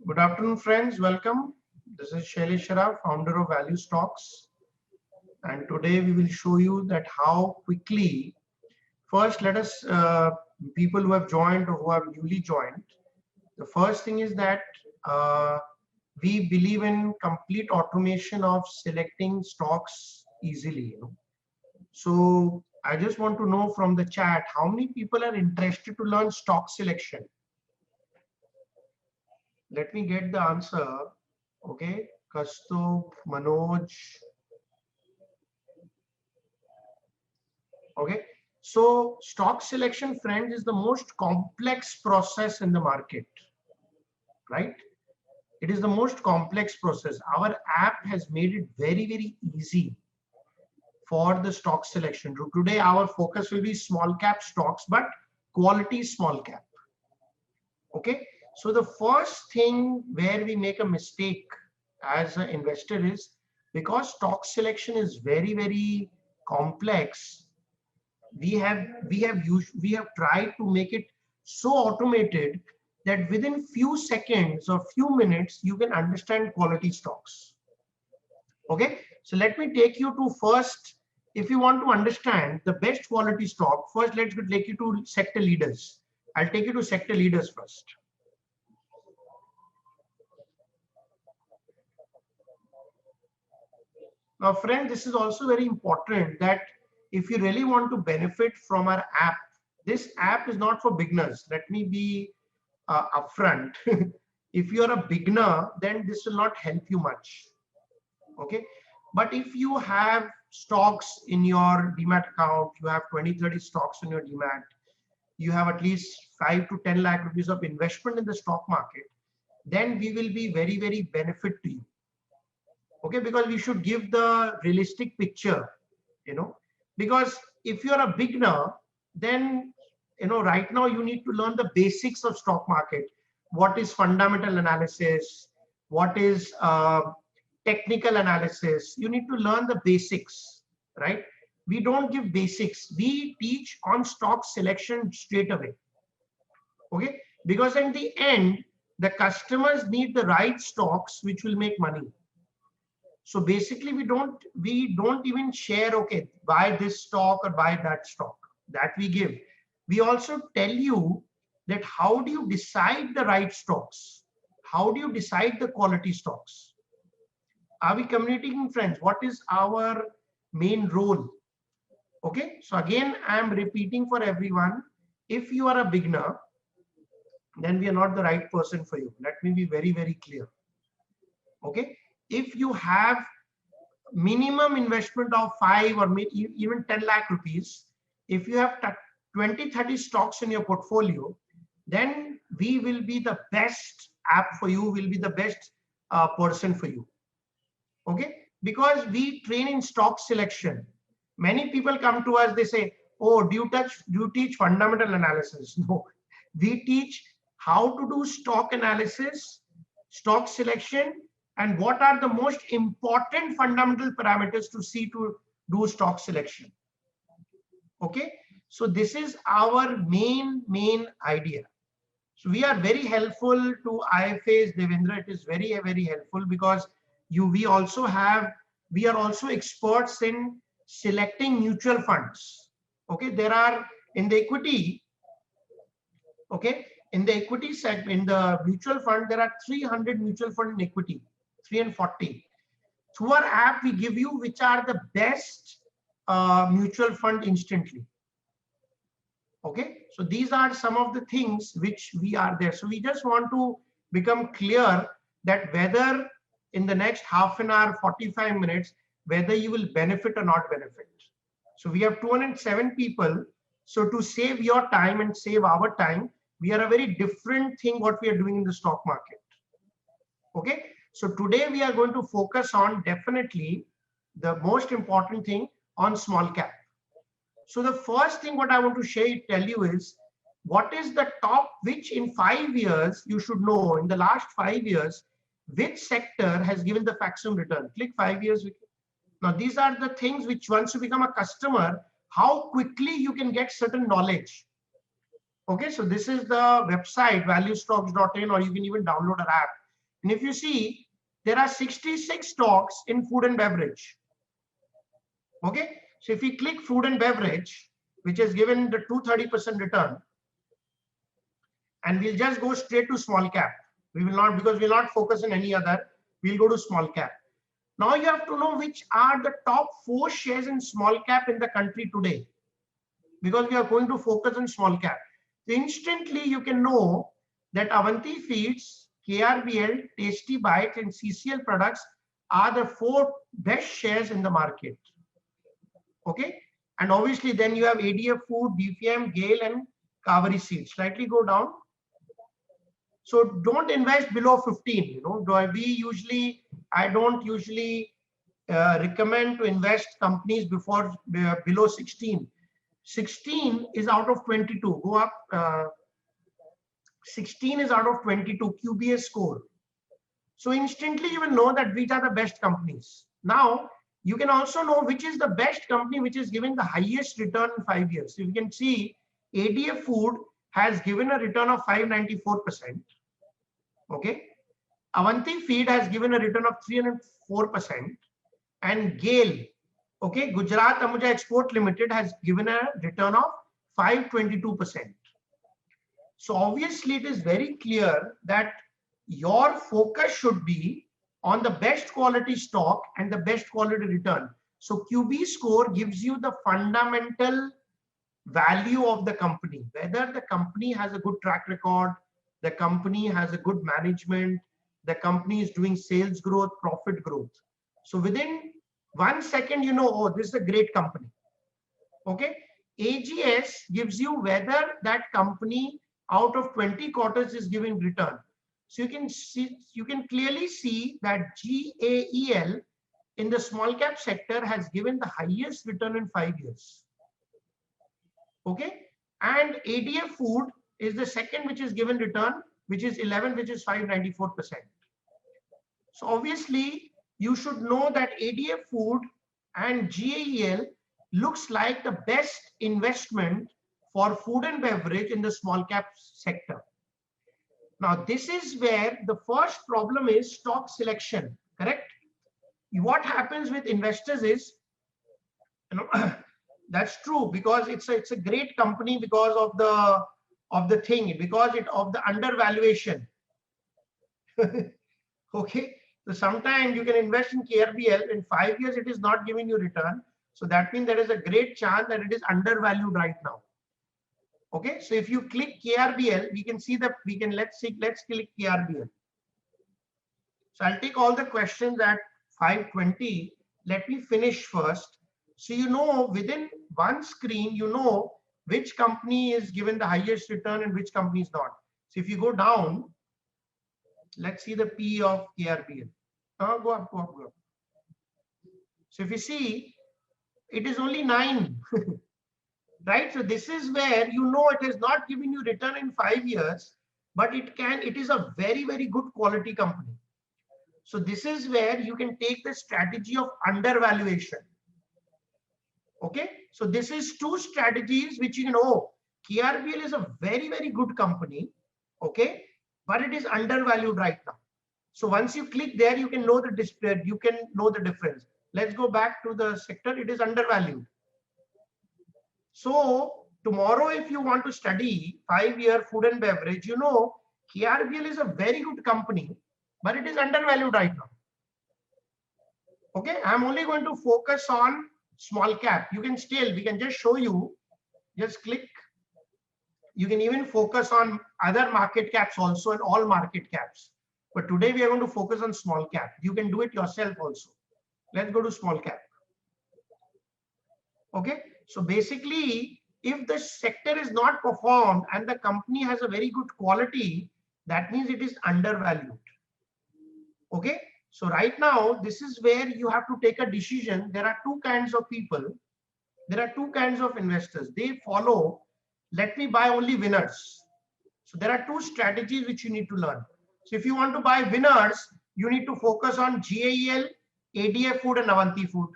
Good afternoon, friends. Welcome. This is Shailesh Shara, founder of Value Stocks. And today we will show you that how quickly, first let us, people who have joined or who have newly joined, the first thing is that we believe in complete automation of selecting stocks easily. So I just want to know from the chat, how many people are interested to learn stock selection? Let me get the answer. Okay, Kastub, Manoj. Okay, so stock selection, friends, is the most complex process in the market, right? It is the most complex process. Our app has made it very, very easy for the stock selection. Today, our focus will be small cap stocks, but quality small cap. Okay, so the first thing where we make a mistake as an investor is because stock selection is very, very complex. We have tried to make it so automated that within few seconds or few minutes you can understand quality stocks. Okay, so let me take you to first, if you want to understand the best quality stock, first let's take you to sector leaders. I'll take you to sector leaders first. Now friend, this is also very important that if you really want to benefit from our app, this app is not for beginners. Let me be upfront. If you're a beginner, then this will not help you much. Okay, but if you have stocks in your demat account, you have 20-30 stocks in your demat, you have at least 5 to 10 lakh rupees of investment in the stock market, then we will be very, very benefit to you. Okay, because we should give the realistic picture, because if you're a beginner, then right now you need to learn the basics of stock market. What is fundamental analysis? What is technical analysis? You need to learn the basics, right? We don't give basics. We teach on stock selection straight away. Okay, because in the end, the customers need the right stocks which will make money. So basically we don't even share, okay, buy this stock or buy that stock. That we give. We also tell you that how do you decide the right stocks? How do you decide the quality stocks? Are we communicating, friends? What is our main role? Okay, so again, I'm repeating for everyone. If you are a beginner, then we are not the right person for you. Let me be very, very clear. Okay, if you have minimum investment of 5 or even 10 lakh rupees, if you have 20-30 stocks in your portfolio, then we will be the best app for you, will be the best person for you. Okay, because we train in stock selection. Many people come to us, they say, oh, do you teach fundamental analysis? No, we teach how to do stock analysis, stock selection, and what are the most important fundamental parameters to see to do stock selection. Okay, so this is our main idea. So we are very helpful to IFAs, Devendra. It is very, very helpful because we are also experts in selecting mutual funds. Okay, there are in the equity, okay, in the equity segment, in the mutual fund, there are 300 mutual fund in equity, 340. Through our app, we give you which are the best mutual fund instantly. Okay, so these are some of the things which we are there. So we just want to become clear that whether in the next half an hour, 45 minutes, whether you will benefit or not benefit. So we have 207 people. So to save your time and save our time, we are a very different thing what we are doing in the stock market. Okay, so today we are going to focus on definitely the most important thing on small cap. So the first thing what I want to tell you is what is the top, which in 5 years you should know in the last 5 years, which sector has given the maximum return. Click 5 years. Now these are the things which once you become a customer, how quickly you can get certain knowledge. Okay, so this is the website valuestocks.in, or you can even download our app. And if you see, there are 66 stocks in food and beverage. Okay, so if we click food and beverage, which is given the 230% return, and we'll just go straight to small cap. We will not, because we'll not focus on any other. We'll go to small cap. Now you have to know which are the top 4 shares in small cap in the country today, because we are going to focus on small cap. So instantly you can know that Avanti Feeds, KRBL, Tasty Bites, and CCL Products are the 4 best shares in the market. Okay, and obviously then you have ADF Food, BPM, Gale, and Kaveri Seeds. Slightly go down. So don't invest below 15. You know, I don't usually recommend to invest companies below 16. 16 is out of 22. Go up. 16 is out of 22 QBA score. So instantly you will know that which are the best companies. Now you can also know which is the best company which is giving the highest return in 5 years. So you can see ADF Food has given a return of 594%. Okay, Avanti Feed has given a return of 304%, and Gale, okay, Gujarat Ambuja Export Limited has given a return of 522%. So obviously it is very clear that your focus should be on the best quality stock and the best quality return. So QB score gives you the fundamental value of the company, whether the company has a good track record, the company has a good management, the company is doing sales growth, profit growth. So within 1 second, you know, oh, this is a great company. Okay, AGS gives you whether that company out of 20 quarters is giving return. So you can clearly see that GAEL in the small cap sector has given the highest return in 5 years. Okay, and ADF Food is the second which is given return, which is 11, which is 594%. So obviously you should know that ADF Food and GAEL looks like the best investment for food and beverage in the small cap sector. Now this is where the first problem is stock selection, correct? What happens with investors is, you know, that's true, because it's a great company because of the thing, because of the undervaluation. Okay, so sometimes you can invest in KRBL in 5 years, it is not giving you return. So that means there is a great chance that it is undervalued right now. Okay, so if you click KRBL, we can see that let's click KRBL. So I'll take all the questions at 5:20. Let me finish first. So you know, within one screen, you know which company is given the highest return and which company is not. So if you go down, let's see the P of KRBL. Go up, go up, go up. So if you see, it is only 9. Right? So this is where you know it is not giving you return in 5 years, but it is a very, very good quality company. So this is where you can take the strategy of undervaluation. Okay, so this is 2 strategies which you can know. KRBL is a very, very good company. Okay, but it is undervalued right now. So once you click there, you can know the difference. Let's go back to the sector. It is undervalued. So tomorrow, if you want to study 5-year food and beverage, you know, KRBL is a very good company, but it is undervalued right now. Okay, I'm only going to focus on small cap. We can just show you, just click. You can even focus on other market caps also and all market caps. But today we are going to focus on small cap. You can do it yourself also. Let's go to small cap. Okay, so basically, if the sector is not performed and the company has a very good quality, that means it is undervalued. Okay, so right now, this is where you have to take a decision. There are 2 kinds of people. There are 2 kinds of investors. They follow, let me buy only winners. So there are 2 strategies which you need to learn. So if you want to buy winners, you need to focus on GAEL, ADF Food, and Avanti Food.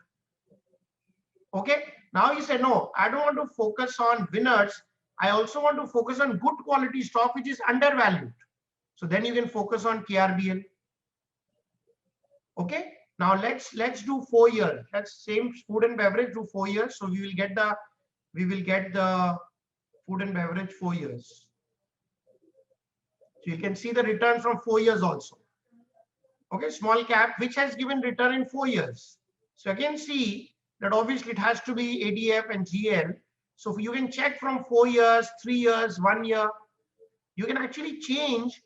Okay, now you say, no, I don't want to focus on winners. I also want to focus on good quality stock which is undervalued. So then you can focus on KRBL. Okay. Now let's do 4 years. Let's same food and beverage do 4 years. So we will get the food and beverage 4 years. So you can see the return from 4 years also. Okay, small cap which has given return in 4 years. So again see that obviously it has to be ADF and GL. So you can check from 4 years, 3 years, 1 year. You can actually change.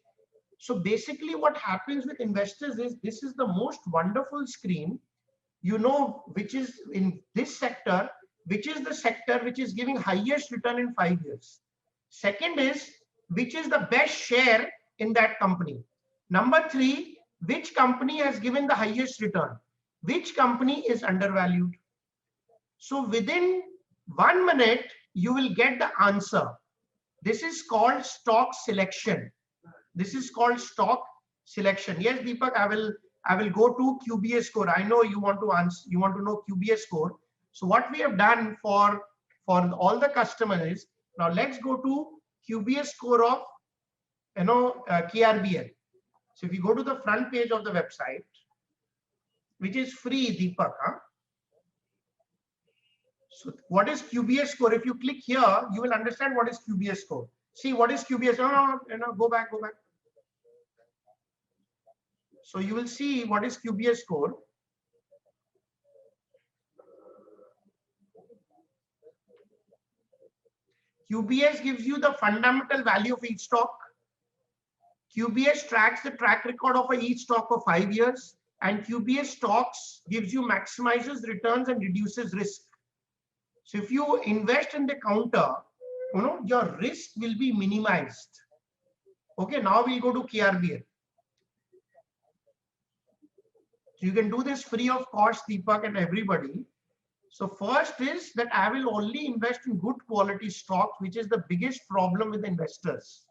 So basically what happens with investors is this is the most wonderful screen. You know which is in this sector, which is the sector which is giving highest return in 5 years. Second is which is the best share in that company. Number three, which company has given the highest return? Which company is undervalued? So within 1 minute, you will get the answer. This is called stock selection. This is called stock selection. Yes, Deepak, I will go to QBA score. I know you want to answer, you want to know QBA score. So what we have done for all the customers is, now let's go to QBA score of KRBL. So if you go to the front page of the website, which is free, Deepak, huh? So what is QBA score? If you click here, you will understand what is QBA score. See what is QBA score. No, go back. So you will see what is QBA score. QBS gives you the fundamental value of each stock. QBS tracks the track record of each stock for 5 years, and QBS stocks gives you maximizes returns and reduces risk. So if you invest in the counter, your risk will be minimized. Okay, now we'll go to KRBL. So you can do this free of cost, Deepak and everybody. So first is that I will only invest in good quality stocks, which is the biggest problem with investors,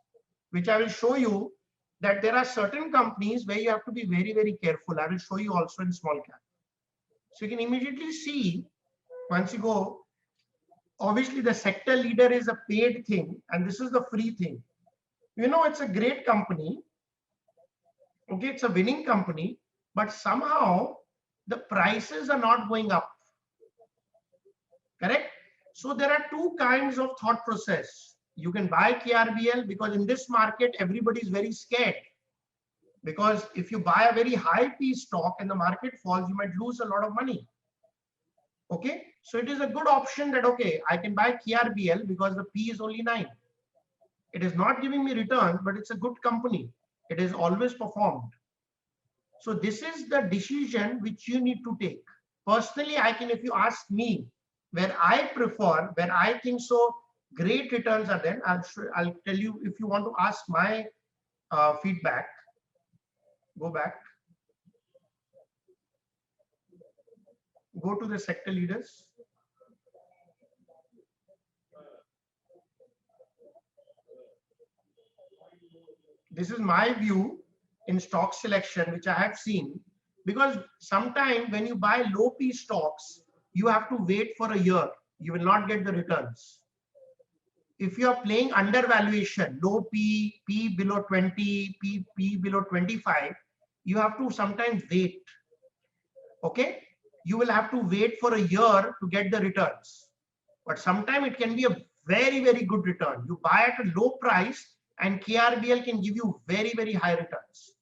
which I will show you that there are certain companies where you have to be very, very careful. I will show you also in small cap. So you can immediately see once you go, obviously the sector leader is a paid thing and this is the free thing. It's a great company. Okay, it's a winning company, but somehow the prices are not going up. Correct? So there are two kinds of thought process. You can buy KRBL because in this market, everybody is very scared. Because if you buy a very high P stock and the market falls, you might lose a lot of money. Okay, so it is a good option that, okay, I can buy KRBL because the P is only 9. It is not giving me returns, but it's a good company. It is always performed. So this is the decision which you need to take. Personally, if you ask me, where I prefer, where I think so great returns are then, I'll tell you. If you want to ask my feedback, go back. Go to the sector leaders. This is my view in stock selection, which I have seen, because sometimes when you buy low P stocks, you have to wait for a year. You will not get the returns. If you are playing undervaluation, low P, P below 20, P below 25, you have to sometimes wait. Okay, you will have to wait for a year to get the returns. But sometimes it can be a very, very good return. You buy at a low price and KRBL can give you very, very high returns.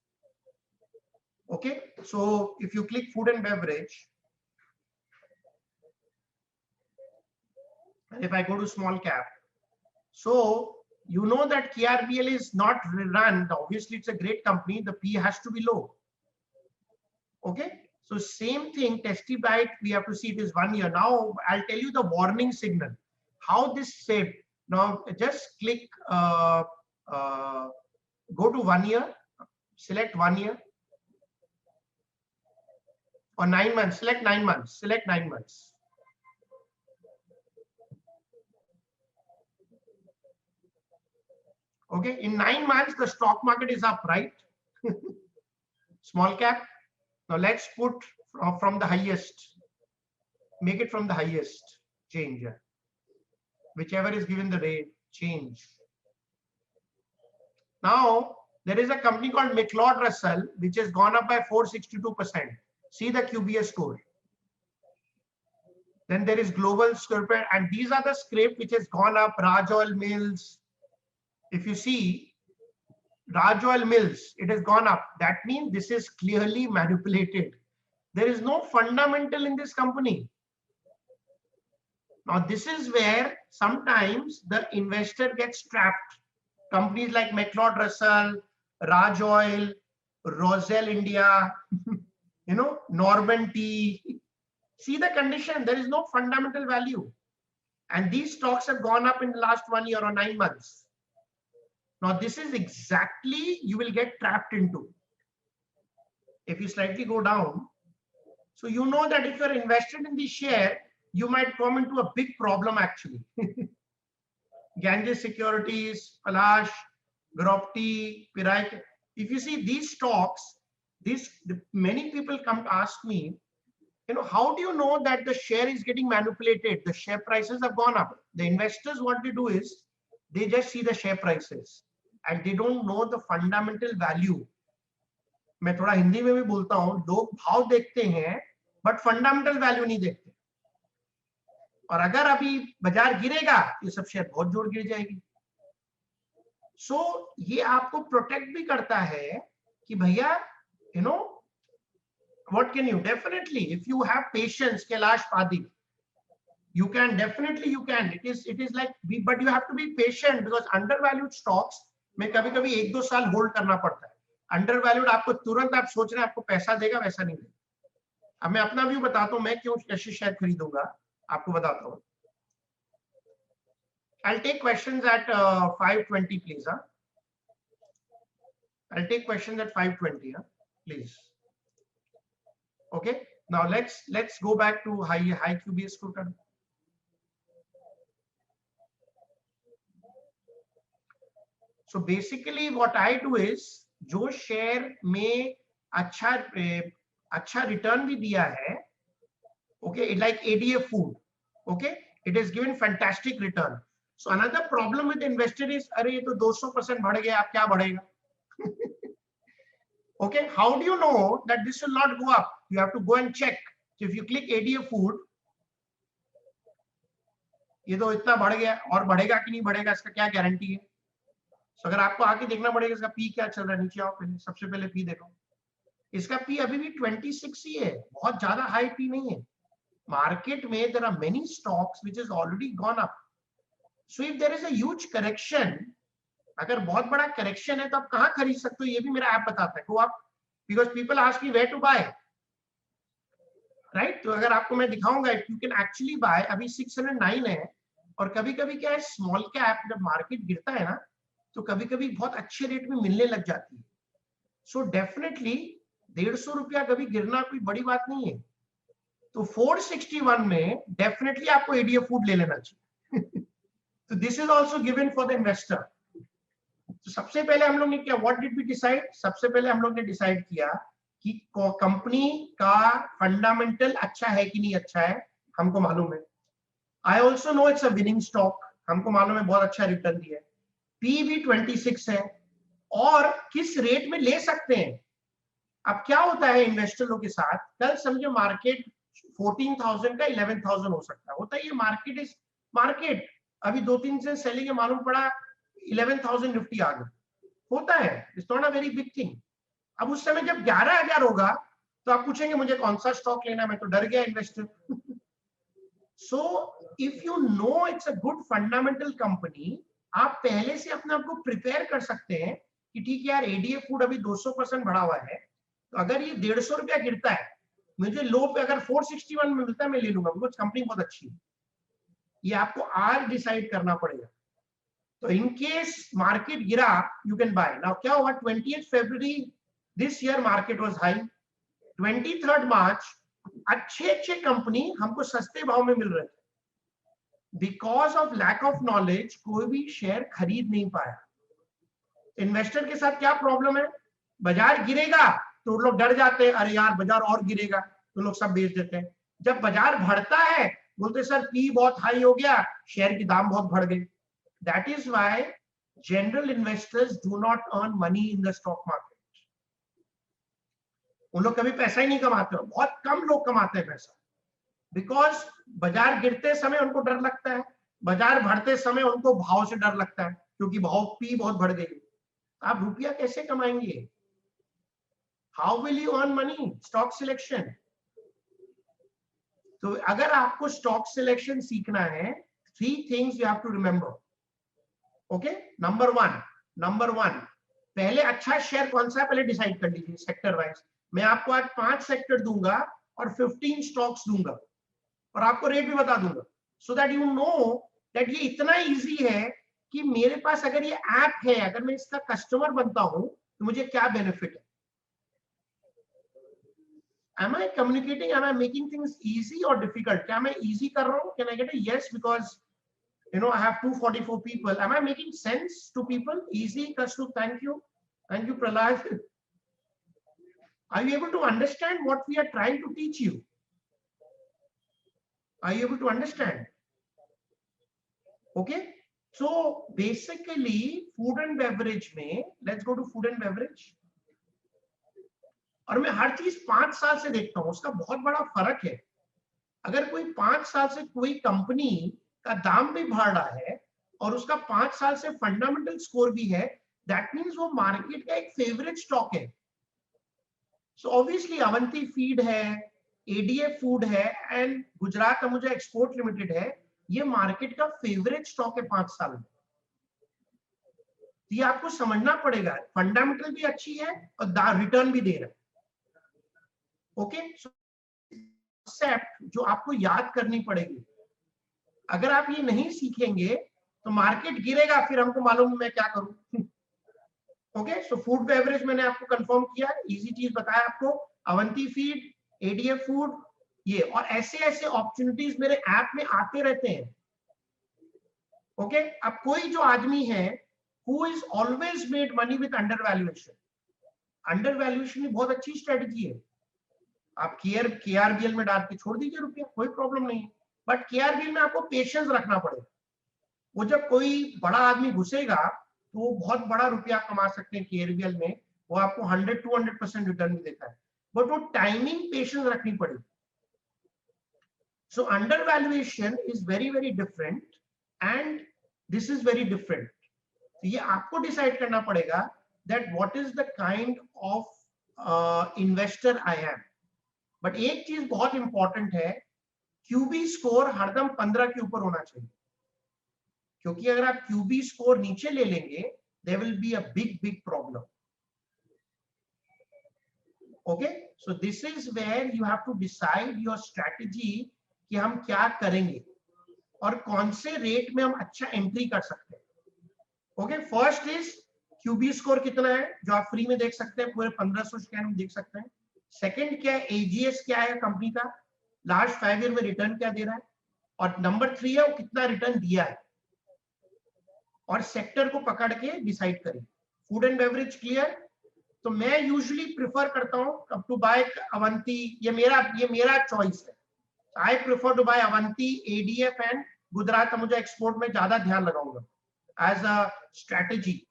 Okay, so if you click food and beverage, and if I go to small cap, so you know that KRBL is not run. Obviously, it's a great company. The P has to be low. Okay, so same thing, Testy Bite, we have to see it is 1 year. Now I'll tell you the warning signal, how this saved. Now just click, go to 1 year, select 1 year, or 9 months, select 9 months, select 9 months. Okay, in 9 months, the stock market is up, right? Small cap. Now let's put from the highest, make it from the highest, change, whichever is given the rate, change. Now There is a company called McLeod Russell, which has gone up by 462%. See the QBS score. Then there is Global Scraper, and these are the scrape which has gone up. Raj Oil Mills. If you see Raj Oil Mills, it has gone up. That means this is clearly manipulated. There is no fundamental in this company. Now, this is where sometimes the investor gets trapped. Companies like McLeod Russell, Raj Oil, Roselle India, Norman Tea. See the condition, there is no fundamental value. And these stocks have gone up in the last 1 year or 9 months. Now, this is exactly you will get trapped into. If you slightly go down, so you know that if you're invested in the share, you might come into a big problem actually. Ganges Securities, Palash, Gropti, Pirac. If you see these stocks, many people come to ask me, how do you know that the share is getting manipulated? The share prices have gone up. The investors, what they do is, they just see the share prices and they don't know the fundamental value. मैं थोड़ा हिंदी में भी बोलता हूँ, लोग भाव देखते हैं, but fundamental value नहीं देखते. और अगर अभी बाजार गिरेगा, ये सब शेयर बहुत जोर गिर जाएगी. So ये आपको प्रोटेक्ट भी करता है कि भैया, what can you definitely, if you have patience, Kailash Padi, you can definitely, it is like, but you have to be patient because undervalued stocks में कभी-कभी 1-2 साल होल्ड करना पड़ता है. अंडरवैल्यूड आपको तुरंत आप सोच रहे हैं आपको पैसा देगा, वैसा नहीं देगा. अब मैं अपना व्यू बताता हूं, मैं क्यों कैसे शेयर खरीदूंगा, आपको बताता हूं. I'll take questions at 5:20 please. I'll take questions at 5:20 please. Okay, now let's go back to high QBS score. So basically what I do is, जो शेयर में अच्छा रिटर्न भी दिया है, okay, like ADF Food, okay, it has given fantastic return. So another problem with investor is, अरे ये तो 200% बढ़ गया, आप क्या बढ़ेगा? Okay, how do you know that this will not go up? You have to go and check. So if you click ADF Food, ये तो इतना बढ़ गया, और बढ़ेगा कि नहीं बढ़ेगा इसका क्या गारंटी है? So अगर आपको आके देखना पड़ेगा इसका पी क्या चल रहा है. नीचे आओ, पहले सबसे पहले पी देखो. इसका पी अभी भी 26 ही है, बहुत ज्यादा हाई पी नहीं है. मार्केट में there are many stocks which has already gone up. So if there is a huge correction, अगर बहुत बड़ा करेक्शन है तो आप कहां खरीद सकते हो, ये भी मेरा ऐप बताता है. तो आप, because people ask me where to buy, right? तो अगर आपको मैं दिखाऊंगा, you can actually buy. अभी 609 है, और कभी-कभी क्या है, स्मॉल कैप जब मार्केट गिरता है ना, तो कभी-कभी बहुत अच्छे रेट में मिलने लग जाती है. सो डेफिनेटली 150 रुपया कभी गिरना कोई बड़ी बात नहीं है. तो 461 में डेफिनेटली आपको एडीएफ फूड ले लेना चाहिए. तो this is also given for the investor. तो सबसे पहले हम लोग ने क्या, व्हाट डिड वी डिसाइड? सबसे पहले हम लोग ने डिसाइड किया कि कंपनी का फंडामेंटल अच्छा है कि नहीं अच्छा है, हमको मालूम है. I also know it's a winning stock, हमको मालूम है बहुत अच्छा रिटर्न दिया है. पी भी 26 है, और किस रेट में ले सकते हैं. अब क्या होता है इन्वेस्टर लोग के साथ, कल समझो मार्केट 14,000 का 11,000 हो सकता है. होता है ये मार्केट इज मार्केट. अभी 2-3 दिन सेलिंग है, मालूम पड़ा 11,000 निफ्टी आ गई. होता है, it's not a very big thing. अब उस समय जब 11,000 होगा तो आप पूछेंगे मुझे कौन सा स्टॉक लेना, मैं तो डर गया investor. So if you know it's a good fundamental company, आप पहले से अपने आप को प्रिपेयर कर सकते हैं कि ठीक है यार, एडीएफ फूड अभी 200% बढ़ा हुआ है, तो अगर ये 150 रुपया गिरता है, मुझे लो पे अगर 461 में मिलता है, मैं ले लूंगा, बिकॉज कंपनी बहुत अच्छी है. ये आपको आज डिसाइड करना पड़ेगा. तो इन केस मार्केट गिरा, यू कैन बाय. नाउ क्या हुआ, 28 February this year market was high. 23 March अच्छे कंपनी हमको सस्ते भाव में मिल रहे थे. Because of lack of knowledge कोई भी शेयर खरीद नहीं पाया. इन्वेस्टर के साथ क्या प्रॉब्लम है, बाजार गिरेगा तो लोग डर जाते हैं, अरे यार बाजार और गिरेगा, तो लोग सब बेच देते हैं. जब बाजार बढ़ता है बोलते सर पी बहुत हाई हो गया, शेयर की दाम बहुत बढ़ गई. That is why General investors do not earn money in the stock market. उन लोग कभी पैसा ही नहीं कमाते, बहुत कम लोग कमाते हैं पैसा, बिकॉज बाजार गिरते समय उनको डर लगता है, बाजार बढ़ते समय उनको भाव से डर लगता है, क्योंकि भाव पी बहुत बढ़ गई। आप रुपया कैसे कमाएंगे? How will you earn money? Stock selection. तो अगर आपको स्टॉक सिलेक्शन सीखना है, 3 things you have to remember. Okay, number one, पहले अच्छा शेयर कौन सा है पहले डिसाइड कर लीजिए सेक्टर वाइज। मैं आपको आज 5 सेक्टर दूंगा और 15 स्टॉक्स दूंगा और आपको रेट भी बता दूंगा, so that you know that ये इतना इजी है कि मेरे पास अगर ये ऐप है, अगर मैं इसका कस्टमर बनता हूं तो मुझे क्या बेनिफिट है। Am I communicating? Am I making things easy or difficult? क्या मैं easy कर रहा हूँ? Can I get a yes? Because I have 244 people. Am I making sense to people? Easy, Kashtu, thank you. Thank you, Prahlad. Are you able to understand what we are trying to teach you? Are you able to understand? Okay. So basically, food and beverage में, let's go to food and beverage. और मैं हर चीज 5 साल से देखता हूं, उसका बहुत बड़ा फर्क है। अगर कोई 5 साल से कोई कंपनी का दाम भी बढ़ रहा है और उसका 5 साल से फंडामेंटल स्कोर भी है, दैट मीन्स वो मार्केट का एक फेवरेट स्टॉक है। सो ऑब्वियसली अवंती फीड है, एडीएफ फूड है and Gujarat Ambuja export limited है, ये मार्केट का फेवरेट स्टॉक है 5 साल में। ये आपको समझना पड़ेगा, फंडामेंटल भी अच्छी है और रिटर्न भी दे रहा है। ओके, कॉन्सेप्ट जो आपको याद करनी पड़ेगी। अगर आप ये नहीं सीखेंगे तो मार्केट गिरेगा, फिर हमको मालूम मैं क्या करूं। ओके, सो फूड बेवरेज मैंने आपको कंफर्म किया, इजी चीज बताया आपको, अवंती फीड, एडीएफ फूड, ये और ऐसे ऐसे अपॉर्चुनिटीज मेरे ऐप में आते रहते हैं। ओके, अब कोई जो आदमी है who is always made money with under valuation, under valuation बहुत अच्छी स्ट्रेटजी है। आप केआरबीएल में डाल के छोड़ दीजिए रुपया, कोई प्रॉब्लम नहीं है, बट केआरबीएल में आपको पेशेंस रखना पड़ेगा। वो जब कोई बड़ा आदमी घुसेगा तो वो बहुत बड़ा रुपया कमा सकते हैं केआरबीएल में, वो आपको 100-200% रिटर्न भी देता है, बट वो टाइमिंग पेशेंस रखनी पड़ेगी। So under valuation is very very different and this is very different. ये आपको डिसाइड करना पड़ेगा that what is the kind of investor I am. But एक चीज बहुत इंपॉर्टेंट है, क्यूबी स्कोर हरदम 15 के ऊपर होना चाहिए, क्योंकि अगर आप क्यूबी स्कोर नीचे ले लेंगे there will be a big big problem. Okay, so this is where you have to decide your strategy कि हम क्या करेंगे और कौन से रेट में हम अच्छा एंट्री कर सकते हैं। Okay, first is QB score कितना है, जो आप फ्री में देख सकते हैं, पूरे 1500 स्कैन में देख सकते हैं। सेकंड क्या है, एजीएस क्या है कंपनी का, लास्ट 5 ईयर में रिटर्न क्या दे रहा है, और नंबर 3 है वो कितना रिटर्न दिया है, और सेक्टर को पकड़ के डिसाइड करें। Food and beverage clear. तो मैं यूजुअली प्रिफर करता हूं टू बाय अवंती, ये मेरा चॉइस है। I prefer to buy Avanti, ADF and Gujarat Ambuja export में ज्यादा ध्यान लगाऊंगा एज अ स्ट्रेटेजी,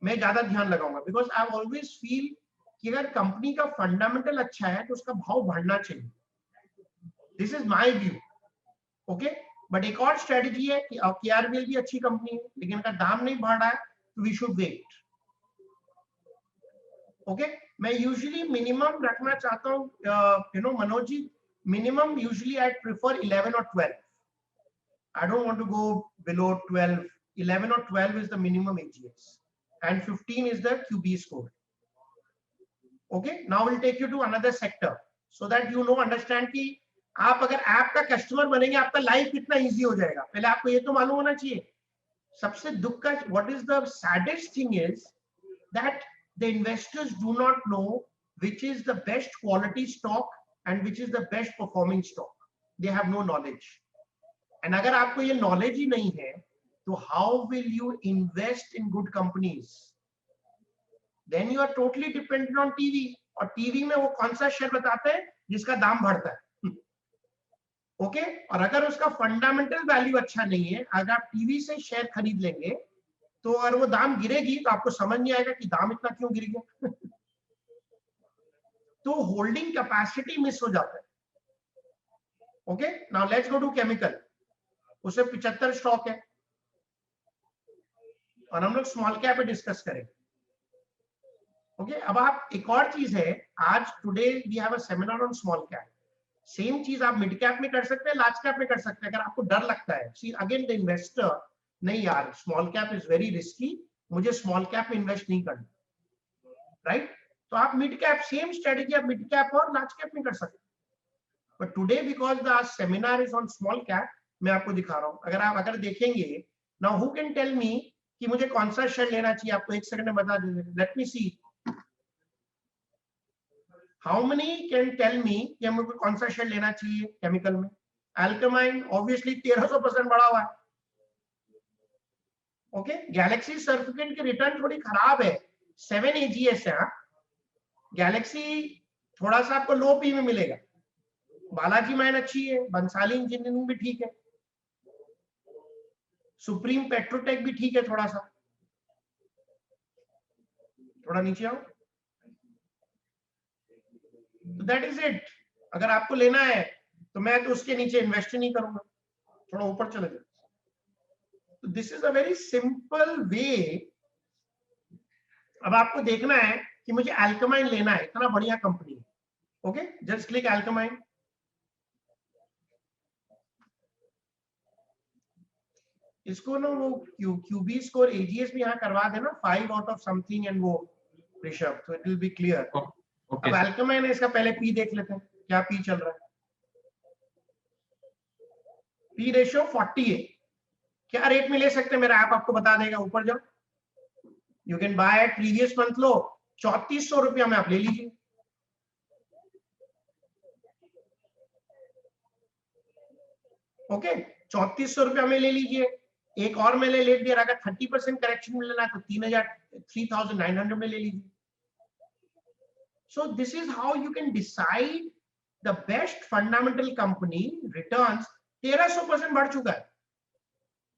मैं ज्यादा ध्यान लगाऊंगा, बिकॉज आई ऑलवेज फील कि अगर कंपनी का फंडामेंटल अच्छा है तो उसका भाव बढ़ना चाहिए। This is my view. Okay, but एक और स्ट्रेटजी है कि केआरबीएल भी अच्छी कंपनी है लेकिन उनका दाम नहीं बढ़ रहा है, तो वी शुड वेट। ओके, मैं यूजुअली मिनिमम रखना चाहता हूं, Manoj ji, minimum usually I prefer 11 और 12। I don't want to go below 12। 11 और 12 is the minimum AGS and 15 is the QB score. Okay, now we'll take you to another sector so that you know, understand कि आप अगर app का customer बनेंगे आपका life कितना easy हो जाएगा। पहले आपको ये तो मालूम होना चाहिए। सबसे दुख का what is the saddest thing is that the investors do not know which is the best quality stock and which is the best performing stock. They have no knowledge. And अगर आपको ये knowledge ही नहीं है तो how will you invest in good companies? Then you are totally dependent on TV, और TV में वो कौन सा शेयर बताते हैं जिसका दाम बढ़ता है। ओके, और अगर उसका फंडामेंटल वैल्यू अच्छा नहीं है, अगर आप टीवी से शेयर खरीद लेंगे तो अगर वो दाम गिरेगी तो आपको समझ नहीं आएगा कि दाम इतना क्यों गिर गया। तो होल्डिंग कैपेसिटी मिस हो जाता है। Okay, now let's go to chemical. उसे 75 स्टॉक है और हम लोग स्मॉल कैप पे डिस्कस करेंगे। ओके, अब आप एक और चीज है, आज today we have a seminar on small cap. Same चीज आप मिड कैप में कर सकते हैं, लार्ज कैप में कर सकते हैं। अगर आपको डर लगता है, सी अगेन द इन्वेस्टर, नहीं यार small cap is very risky, मुझे स्मॉल कैप में इन्वेस्ट नहीं करना, राइट? तो आप मिड कैप, सेम स्ट्रेटेजी आप मिड कैप और लार्ज कैप में कर सकते हैं। But today because the seminar is on small cap, मैं आपको दिखा रहा हूं। अगर आप अगर देखेंगे, now who can tell me कि मुझे कौन सा शेयर लेना चाहिए, आपको एक सेकंड में बता दीजिए। Let me see, how many can tell me कि हमको कौन सा शेयर लेना चाहिए केमिकल में? अल्केमाइन ऑब्वियसली 1300% बढ़ा हुआ है। ओके, गैलेक्सी सर्टिफिकेट की रिटर्न थोड़ी खराब है, 7 AGS है। गैलेक्सी थोड़ा सा आपको लो पी में मिलेगा। बालाजी माइन अच्छी है, बंसाली इंजीनियरिंग भी ठीक है, सुप्रीम पेट्रोटेक भी ठीक है, थोड़ा सा, थोड़ा नीचे आओ। That is it. अगर आपको लेना है तो मैं तो उसके नीचे इन्वेस्ट नहीं करूंगा, थोड़ा ऊपर चले जाओ। This is a very simple way. अब आपको देखना है कि मुझे अल्केमाइन लेना है, इतना बढ़िया कंपनी है। ओके, जस्ट क्लिक अल्केमाइन। इसको ना वो क्यूबी स्कोर एजीएस भी यहाँ करवा देना, 5 आउट ऑफ समथिंग एंड वो ऋषभ, तो इट विल बी क्लियर। अब अल्केमाइन है, इसका पहले पी देख लेते हैं, क्या पी चल रहा है। पी रेशियो 40 है। क्या रेट में ले सकते हैं, मेरा ऐप आपको बता देगा। ऊपर जाओ, you can buy at previous month low, 3400 रुपया में आप ले लीजिए। ओके, 3400 रुपया में ले लीजिए। एक और मैंने ले दिया, अगर 30% करेक्शन में लेना है तो 3900 में ले लीजिए। सो this is how you can decide the best fundamental company. Returns 1300% बढ़ चुका है,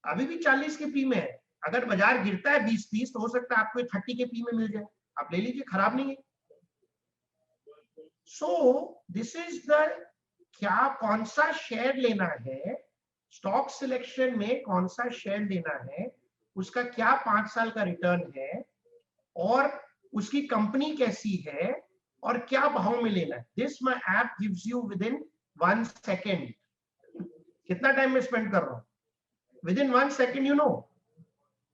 अभी भी 40 के पी में है। अगर बाजार गिरता है 20-30 तो हो सकता है आपको 30 के पी में मिल जाए, आप ले लीजिए, खराब नहीं है। सो दिस इज द, क्या कौन सा शेयर लेना है, स्टॉक सिलेक्शन में कौन सा शेयर लेना है, उसका क्या 5 साल का रिटर्न है, और उसकी कंपनी कैसी है, और क्या भाव में लेना है। This my app gives you with in 1 second. कितना टाइम में स्पेंड कर रहा हूं, with in 1 second, you know.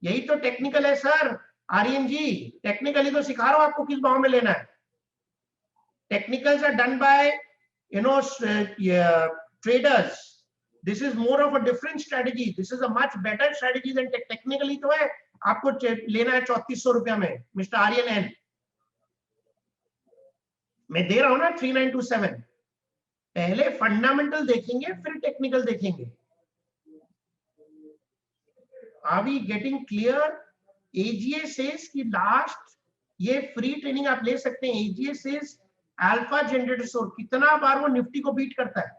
यही तो टेक्निकल है सर, आर्यन जी, टेक्निकली तो सिखा रहा हूं आपको किस भाव में लेना है। Technicals are done by traders. This is more of a different strategy. This is a much better strategy than technically तो है। आपको लेना है 3400 रुपया में, मिस्टर आर्यन एन, मैं दे रहा हूं ना 3927। पहले फंडामेंटल देखेंगे, फिर टेक्निकल देखेंगे। Are we getting clear? AGS says कि लास्ट ये फ्री ट्रेनिंग आप ले सकते हैं। AGS says alpha generator score, कितना बार वो निफ्टी को बीट करता है,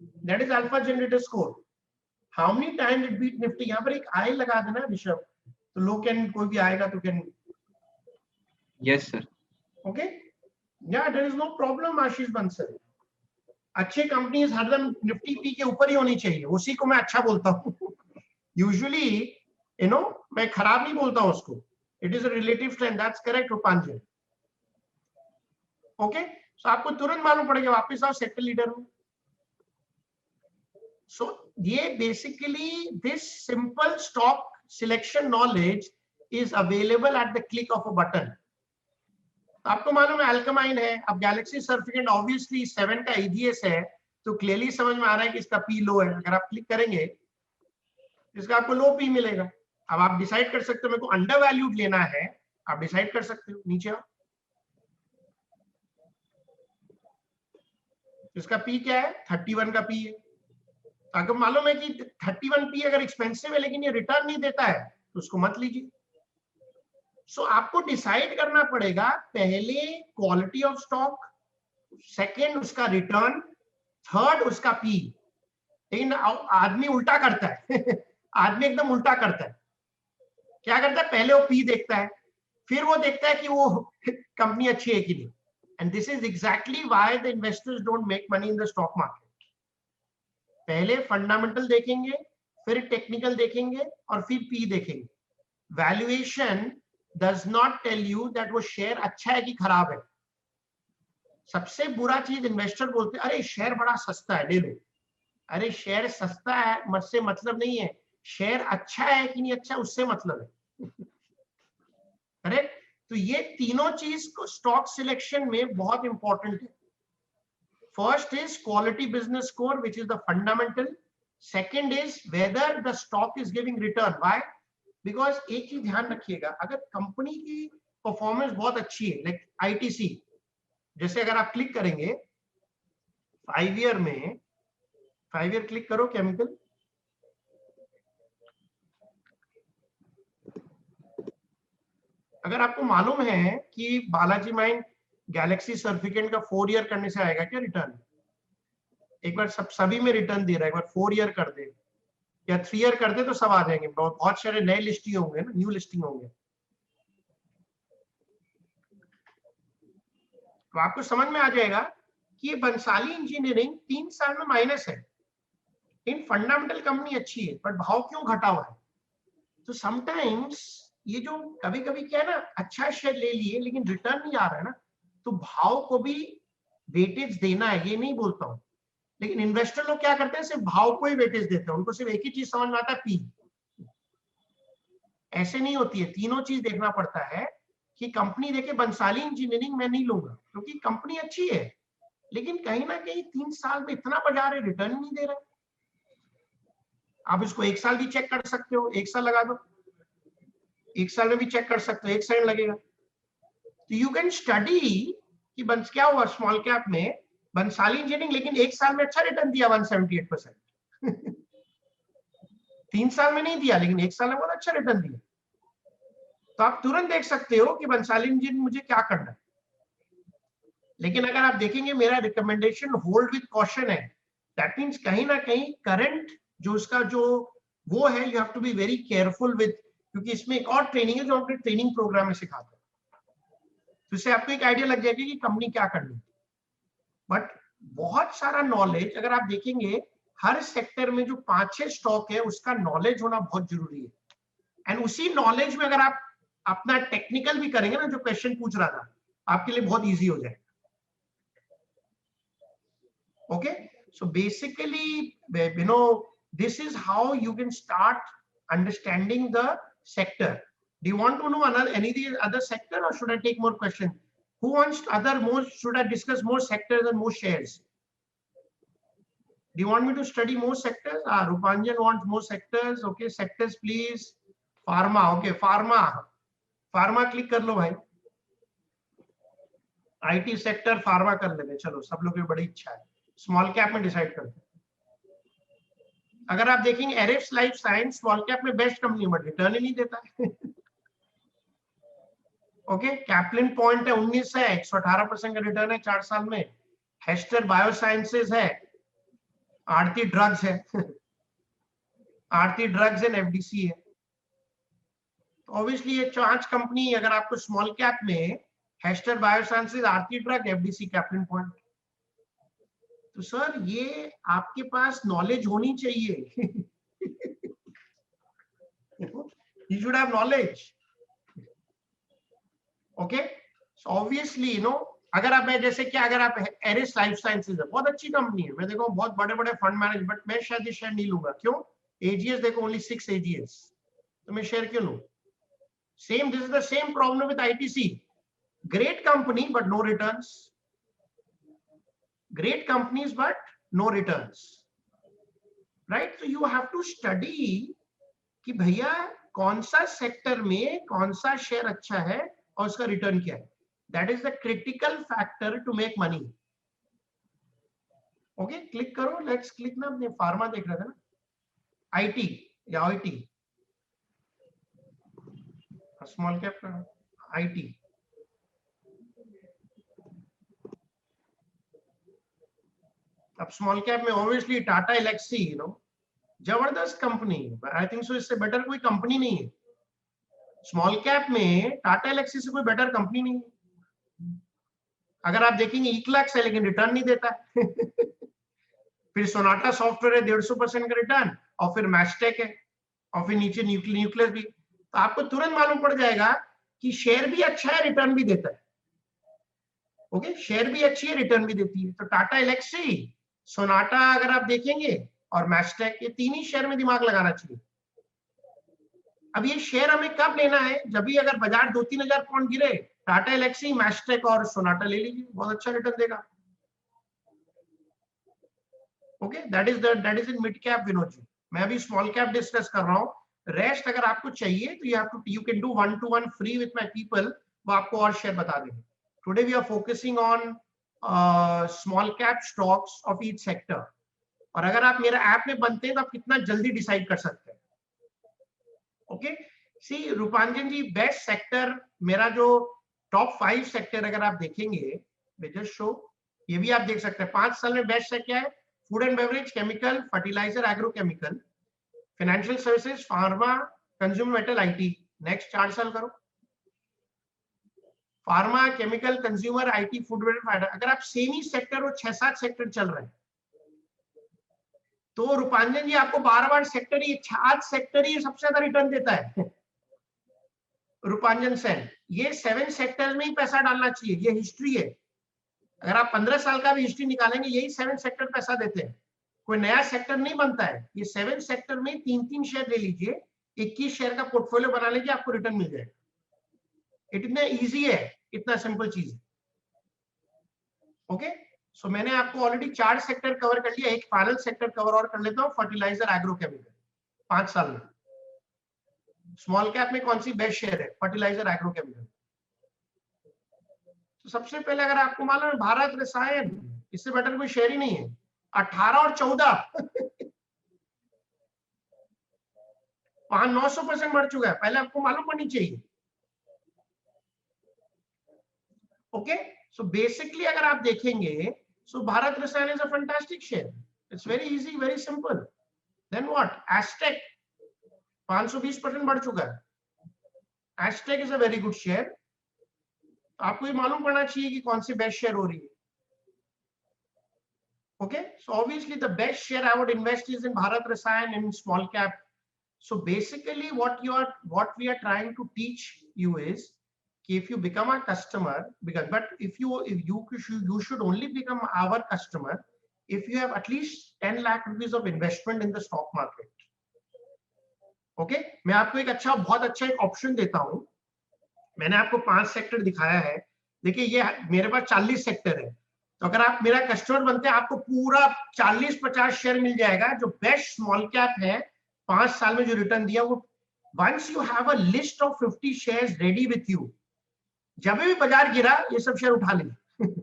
that is alpha generator score. How many times it beat Nifty. यहाँ पर एक आई लगा देना ऋषभ, तो लोग कैन, कोई भी आएगा तो कैन। Yes sir. ओके, या देयर इज नो प्रॉब्लम आशीष बंसल। अच्छे कंपनीज हरदम निफ्टी पी के ऊपर ही होनी चाहिए, उसी को मैं अच्छा बोलता हूँ। यूजुअली यू नो, मैं खराब नहीं बोलता हूँ उसको। It is a relative strength, that's correct Rupanjali. Okay, so आपको तुरंत मालूम पड़ेगा, वापस आओ सेक्टर लीडर में। सो ये basically this simple stock selection knowledge is available at the click of a button. आपको मालूम है अल्केमाइन है, अब गैलेक्सी सर्टिफिकेट ऑब्वियसली 7 का एजीएस है, तो क्लियरली समझ में आ रहा है कि इसका पी लो है। अगर आप क्लिक करेंगे इसका आपको लो पी मिलेगा। अब आप डिसाइड कर सकते हो मेरे को अंडर वैल्यूड लेना है, आप डिसाइड कर सकते हो। नीचे आओ, इसका पी क्या है, 31 का पी है। आपको मालूम है कि 31 पी अगर एक्सपेंसिव है लेकिन ये रिटर्न नहीं देता है तो उसको मत लीजिए। सो आपको डिसाइड करना पड़ेगा, पहले क्वालिटी ऑफ स्टॉक, सेकंड उसका रिटर्न, थर्ड उसका पी। लेकिन आदमी उल्टा करता है। आदमी एकदम उल्टा करता है। क्या करता है, पहले वो पी देखता है, फिर वो देखता है कि वो कंपनी अच्छी है कि नहीं. And this is exactly why the investors don't make money in the stock market. पहले फंडामेंटल देखेंगे, फिर टेक्निकल देखेंगे और फिर पी देखेंगे. Valuation does not tell you that वो शेयर अच्छा है कि खराब है. सबसे बुरा चीज इन्वेस्टर बोलते हैं, अरे शेयर बड़ा सस्ता है, ले लो. अरे शेयर सस्ता है मुझसे मतलब नहीं है, शेयर अच्छा है कि नहीं अच्छा उससे मतलब है. करेक्ट. तो ये तीनों चीज को स्टॉक सिलेक्शन में बहुत इंपॉर्टेंट है. First is quality business score which is the fundamental. Second is whether the stock is giving return. Why? Because एक चीज ध्यान रखिएगा, अगर कंपनी की परफॉर्मेंस बहुत अच्छी है, लाइक आईटीसी, जैसे अगर आप क्लिक करेंगे 5 ईयर में, 5 ईयर क्लिक करो केमिकल, अगर आपको मालूम है कि बालाजी माइन गैलेक्सी सर्टिफिकेट का 4 ईयर करने से आएगा क्या रिटर्न? एक बार सभी में रिटर्न दे रहा है, एक बार 4 ईयर कर दे या 3 ईयर कर दे तो सब आ जाएंगे. बहुत सारे नए लिस्टिंग होंगे ना, न्यू लिस्टिंग होंगे. तो आपको समझ में आ जाएगा कि ये बंसाली इंजीनियरिंग 3 साल में माइनस है. इन फंडामेंटल कंपनी अच्छी है, बट भाव क्यों घटा हुआ है? तो समटाइम्स ये जो कभी कभी क्या है ना, अच्छा शेयर ले लिए लेकिन रिटर्न नहीं आ रहा है ना, तो भाव को भी वेटेज देना है, ये नहीं बोलता हूं. लेकिन इन्वेस्टर लोग क्या करते हैं, सिर्फ भाव को ही वेटेज देते हैं, उनको सिर्फ एक ही चीज समझ में आता है, पी. ऐसे नहीं होती है, तीनों चीज देखना पड़ता है. कि कंपनी देखे, बंसाली इंजीनियरिंग मैं नहीं लूंगा क्योंकि कंपनी अच्छी है, लेकिन कहीं ना कहीं 3 साल में इतना बाजार है, रिटर्न नहीं दे रहा. आप इसको 1 साल भी चेक कर सकते हो, 1 साल लगा दो, 1 साल में भी चेक कर सकते हो, 1 सेकंड लगेगा. तो यू कैन स्टडी कि बंस क्या हुआ स्मॉल कैप में बंसाली इंजीनियरिंग, लेकिन 1 साल में अच्छा रिटर्न दिया 178%. 3 साल में नहीं दिया, लेकिन 1 साल में बहुत अच्छा रिटर्न दिया. तो आप तुरंत देख सकते हो कि बंसाली इंजीनियरिंग मुझे क्या करना है. लेकिन अगर आप देखेंगे मेरा रिकमेंडेशन होल्ड विद कॉशन है, दैट मींस कहीं ना कहीं करंट जो उसका जो वो है, you have to be very careful with, क्योंकि इसमें एक और ट्रेनिंग है जो अपने ट्रेनिंग प्रोग्राम में सिखाते हैं. तो इससे आपको एक आइडिया लग जाएगी कि कंपनी क्या करनी है. बट बहुत सारा नॉलेज अगर आप देखेंगे, हर सेक्टर में जो 5-6 स्टॉक है उसका नॉलेज होना बहुत जरूरी है. एंड उसी नॉलेज में अगर आप अपना टेक्निकल भी करेंगे ना, जो क्वेश्चन पूछ रहा था, आपके लिए बहुत इजी हो जाएगा. Okay, so basically, this is how you can start understanding the sector. Do you want to know any other sector, or should I take more questions? Who wants more? Should I discuss more sectors and more shares? Do you want me to study more sectors? Rupanjan wants more sectors. Okay, sectors please. Pharma. Okay, pharma click कर लो भाई. IT sector pharma कर लेंगे. चलो सब लोग की बड़ी इच्छा है. स्मॉल कैप में डिसाइड करते हैं. अगर आप देखेंगे एरिप्स लाइफ साइंस स्मॉल कैप में बेस्ट कंपनी, बट रिटर्न ही नहीं देता है. ओके, कैप्लिन पॉइंट है 19 है, 118% का रिटर्न है 4 साल में. हेस्टर बायोसाइंसेस है, आरती ड्रग्स है. आरती ड्रग्स एंड एफडीसी है. तो ऑब्वियसली ये 5 कंपनी अगर आपको स्मॉल कैप में, हेस्टर बायोसाइंसेस, आरती ड्रग, एफडीसी, कैप्लिन पॉइंट. तो सर ये आपके पास नॉलेज होनी चाहिए. You should have knowledge. Okay, so obviously अगर आप, मैं जैसे क्या, अगर आप एरिस लाइफ साइंसेज है, बहुत अच्छी कंपनी है, मैं देखो बहुत बड़े बड़े फंड मैनेज, बट मैं शायद ये शेयर नहीं लूंगा. क्यों? एजीएस देखो, ओनली 6 एजीएस, तो मैं शेयर क्यों लूं? Same, this is the same problem with ITC. Great company but no returns. Great companies but no returns, right? So you have to study कि भैया कौन सा सेक्टर में कौन सा शेयर अच्छा है और उसका रिटर्न क्या है. That is the critical factor to make money. Okay, click करो, लेट्स क्लिक ना, अपने फार्मा देख रहे थे ना, आईटी या आईटी, स्मॉल कैप का आईटी. अब स्मॉल कैप में ऑब्वियसली टाटा एलेक्सी, जबरदस्त कंपनी. आई थिंक सो इससे बेटर कोई कंपनी नहीं है. स्मॉल कैप में टाटा एलेक्सी से कोई बेटर कंपनी नहीं है। अगर आप देखेंगे इक्लैक्स है लेकिन रिटर्न नहीं देता है। फिर सोनाटा सॉफ्टवेयर है 150% का रिटर्न, और फिर मैस्टेक है, और फिर नीचे न्यूक्लियस भी। तो आपको तुरंत मालूम पड़ जाएगा कि शेयर भी अच्छा है, रिटर्न भी देता है। ओके, शेयर भी अच्छी है, रिटर्न भी देती है। तो टाटा एलेक्सी, सोनाटा अगर आप देखेंगे, और मैस्टेक, ये तीन ही शेयर में दिमाग लगाना चाहिए। अब ये शेयर हमें कब लेना है? जब भी अगर बाजार 2-3 हजार पॉइंट गिरे, टाटा एलेक्सी, मैस्टेक और सोनाटा ले लीजिए, बहुत अच्छा रिटर्न देगा। Okay, that is in mid cap Vinod ji. मैं अभी स्मॉल कैप डिस्कस कर रहा हूँ। रेस्ट अगर आपको चाहिए तो you can do 1-to-1 free with my people, वो आपको और शेयर बता देंगे। Today we are focusing on small cap stocks of each sector. और अगर आप मेरा ऐप में बनते हैं तो आप कितना जल्दी डिसाइड कर सकते हैं। ओके, सी रूपांजन जी, बेस्ट सेक्टर, मेरा जो टॉप 5 सेक्टर अगर आप देखेंगे, जस्ट शो, ये भी आप देख सकते हैं 5 साल में बेस्ट क्या है? Food and beverage, chemical, fertiliser, agrochemical, financial services, pharma, consumer metal, IT. Next 4 साल करो, pharma, chemical, consumer, IT, food and, अगर आप सेम ही सेक्टर हो 6-7 सेक्टर चल रहे हैं, तो रूपांजन जी आपको बार-बार सेक्टर ही 8 सेक्टर ही सबसे ज्यादा रिटर्न देता है। रूपांजन सेन, ये 7 सेक्टर में ही पैसा डालना चाहिए, ये हिस्ट्री है। अगर आप 15 साल का भी हिस्ट्री निकालेंगे, यही 7 सेक्टर पैसा देते हैं, कोई नया सेक्टर नहीं बनता है। ये 7 सेक्टर में 3-3 शेयर ले लीजिए, 21 शेयर का पोर्टफोलियो बना लीजिए, आपको रिटर्न मिल जाएगा। इतना इजी है, इतना सिंपल चीज है। ओके, सो मैंने आपको ऑलरेडी 4 सेक्टर कवर कर लिया, एक फाइनल सेक्टर कवर और कर लेता हूँ, फर्टिलाइजर, एग्रोकेमिकल। 5 साल में स्मॉल कैप में कौन सी बेस्ट शेयर है? Fertiliser, agrochemical. तो सबसे पहले अगर आपको मालूम है, भारत रसायन, इससे बेटर कोई शेयर ही नहीं है। 18 और 14 900% बढ़ चुका है, पहले आपको मालूम पड़नी चाहिए। ओके, सो बेसिकली अगर आप देखेंगे, so Bharat Rasayan is a fantastic share, it's very easy, very simple. Then what? Astec 520% बढ़ चुका है, Astec is a very good share. आपको ये मालूम पड़ना चाहिए कि कौन सी बेस्ट शेयर हो रही है। Okay, so obviously the best share I would invest is in Bharat Rasayan in small cap. So basically what we are trying to teach you is, if you become a customer, but if you should only become our customer if you have at least 10 lakh rupees of investment in the stock market. Okay, मैं आपको एक बहुत अच्छा एक option देता हूं। मैंने आपको 5 सेक्टर दिखाया है, देखिए ये मेरे पास 40 सेक्टर है। तो अगर आप मेरा कस्टमर बनते हैं, आपको पूरा 40-50 शेयर मिल जाएगा जो बेस्ट स्मॉल कैप है, 5 साल में जो रिटर्न दिया वो। Once you have a list of 50 shares ready with you, जब भी बाजार गिरा ये सब शेयर उठा लेंगे।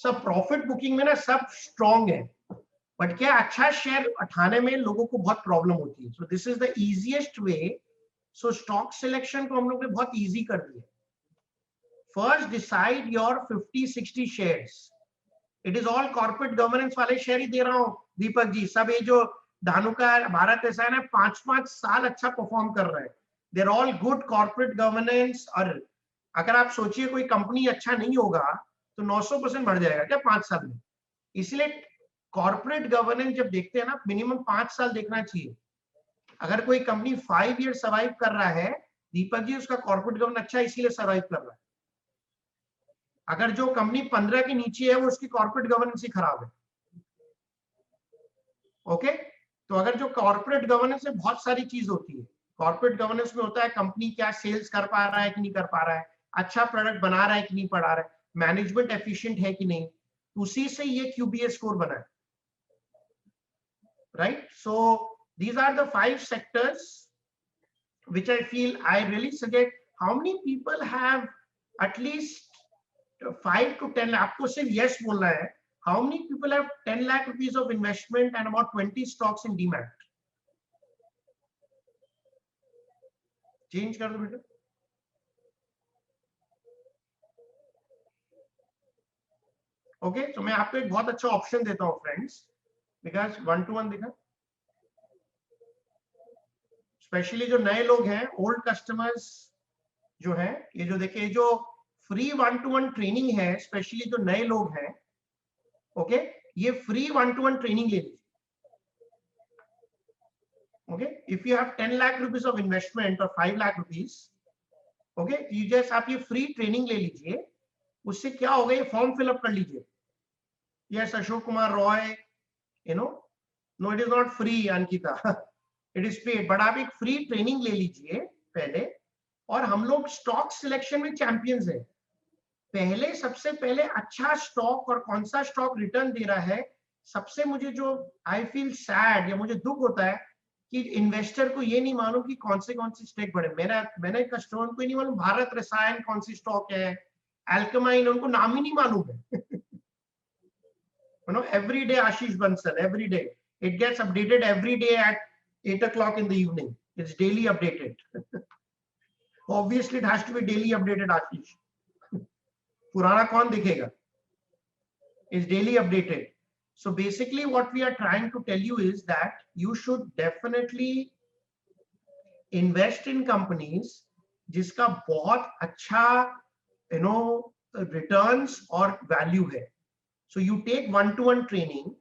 सब प्रॉफिट बुकिंग में ना सब स्ट्रॉन्ग है, बट क्या अच्छा शेयर उठाने में लोगों को बहुत प्रॉब्लम होती है। सो this is the easiest way. So stock selection को हम लोग ने बहुत इजी कर दिया। First decide your 50-60 shares. It is all corporate governance वाले शेयर ही दे रहा हूं दीपक जी। सब ये जो धानुका, भारत रसायन है, 5-5 साल अच्छा परफॉर्म कर रहे हैं। They are all good corporate governance. और अगर आप सोचिए कोई कंपनी अच्छा नहीं होगा तो 900% बढ़ जाएगा क्या 5 साल में? इसलिए कॉर्पोरेट गवर्नेंस जब देखते हैं ना, मिनिमम 5 साल देखना चाहिए। अगर कोई कंपनी 5 ईयर सर्वाइव कर रहा है दीपक जी, उसका कॉर्पोरेट गवर्नेंस अच्छा है, इसीलिए सर्वाइव कर रहा है। अगर जो कंपनी 15 के नीचे है वो उसकी कॉर्पोरेट गवर्नेंस ही खराब है। ओके, तो अगर जो कॉर्पोरेट गवर्नेंस में बहुत सारी चीज होती है। कॉर्पोरेट गवर्नेंस में होता है कंपनी क्या सेल्स कर पा रहा है कि नहीं कर पा रहा है, अच्छा प्रोडक्ट बना रहा है कि नहीं पढ़ा रहा है, मैनेजमेंट एफिशिएंट है कि नहीं, उसी से ये क्यूबीए स्कोर बना है। Right, so these are the 5 sectors which I feel I really suggest. How many people have at least 5 to 10 lakh? आपको सिर्फ yes बोलना है। How many people have 10 lakh rupees of investment and about 20 stocks in DMAT? Change कर दो बेटा। Okay, तो मैं आपको एक बहुत अच्छा ऑप्शन देता हूँ फ्रेंड्स, बिकॉज 1-to-1 दिखा। स्पेशली जो नए लोग हैं, ओल्ड कस्टमर्स जो हैं, ये जो देखिए जो फ्री 1-to-1 ट्रेनिंग है, स्पेशली जो नए लोग हैं, ओके, ये फ्री 1-to-1 ट्रेनिंग ले लीजिए। Okay, if you have 10 lakh rupees of investment और 5 lakh rupees, okay, you just आप ये फ्री ट्रेनिंग ले लीजिए। उससे क्या होगा, ये फॉर्म फिलअप कर लीजिए। Yes, Ashok Kumar Roy, you know, no it is not free Ankita, it is paid, but आप एक फ्री ट्रेनिंग ले लीजिए पहले। और हम लोग स्टॉक सिलेक्शन में चैंपियंस हैं। पहले सबसे पहले अच्छा स्टॉक और कौन सा स्टॉक रिटर्न दे रहा है, सबसे मुझे जो आई फील सैड या मुझे दुख होता है कि इन्वेस्टर को ये नहीं मालूम कि कौन सी स्टेक बढ़े। मैंने कस्टमर को नहीं मालूम भारत रसायन कौन सी स्टॉक है, एल्केमाइन, उनको नाम ही नहीं मालूम है। You know, every day Ashish Bansal, every day it gets updated every day at 8 o'clock in the evening. It's daily updated. Obviously it has to be daily updated, Ashish. पुराना कौन दिखेगा? It's daily updated. So basically what we are trying to tell you is that you should definitely invest in companies जिसका बहुत अच्छा returns और value है. So you take 1-to-1 training,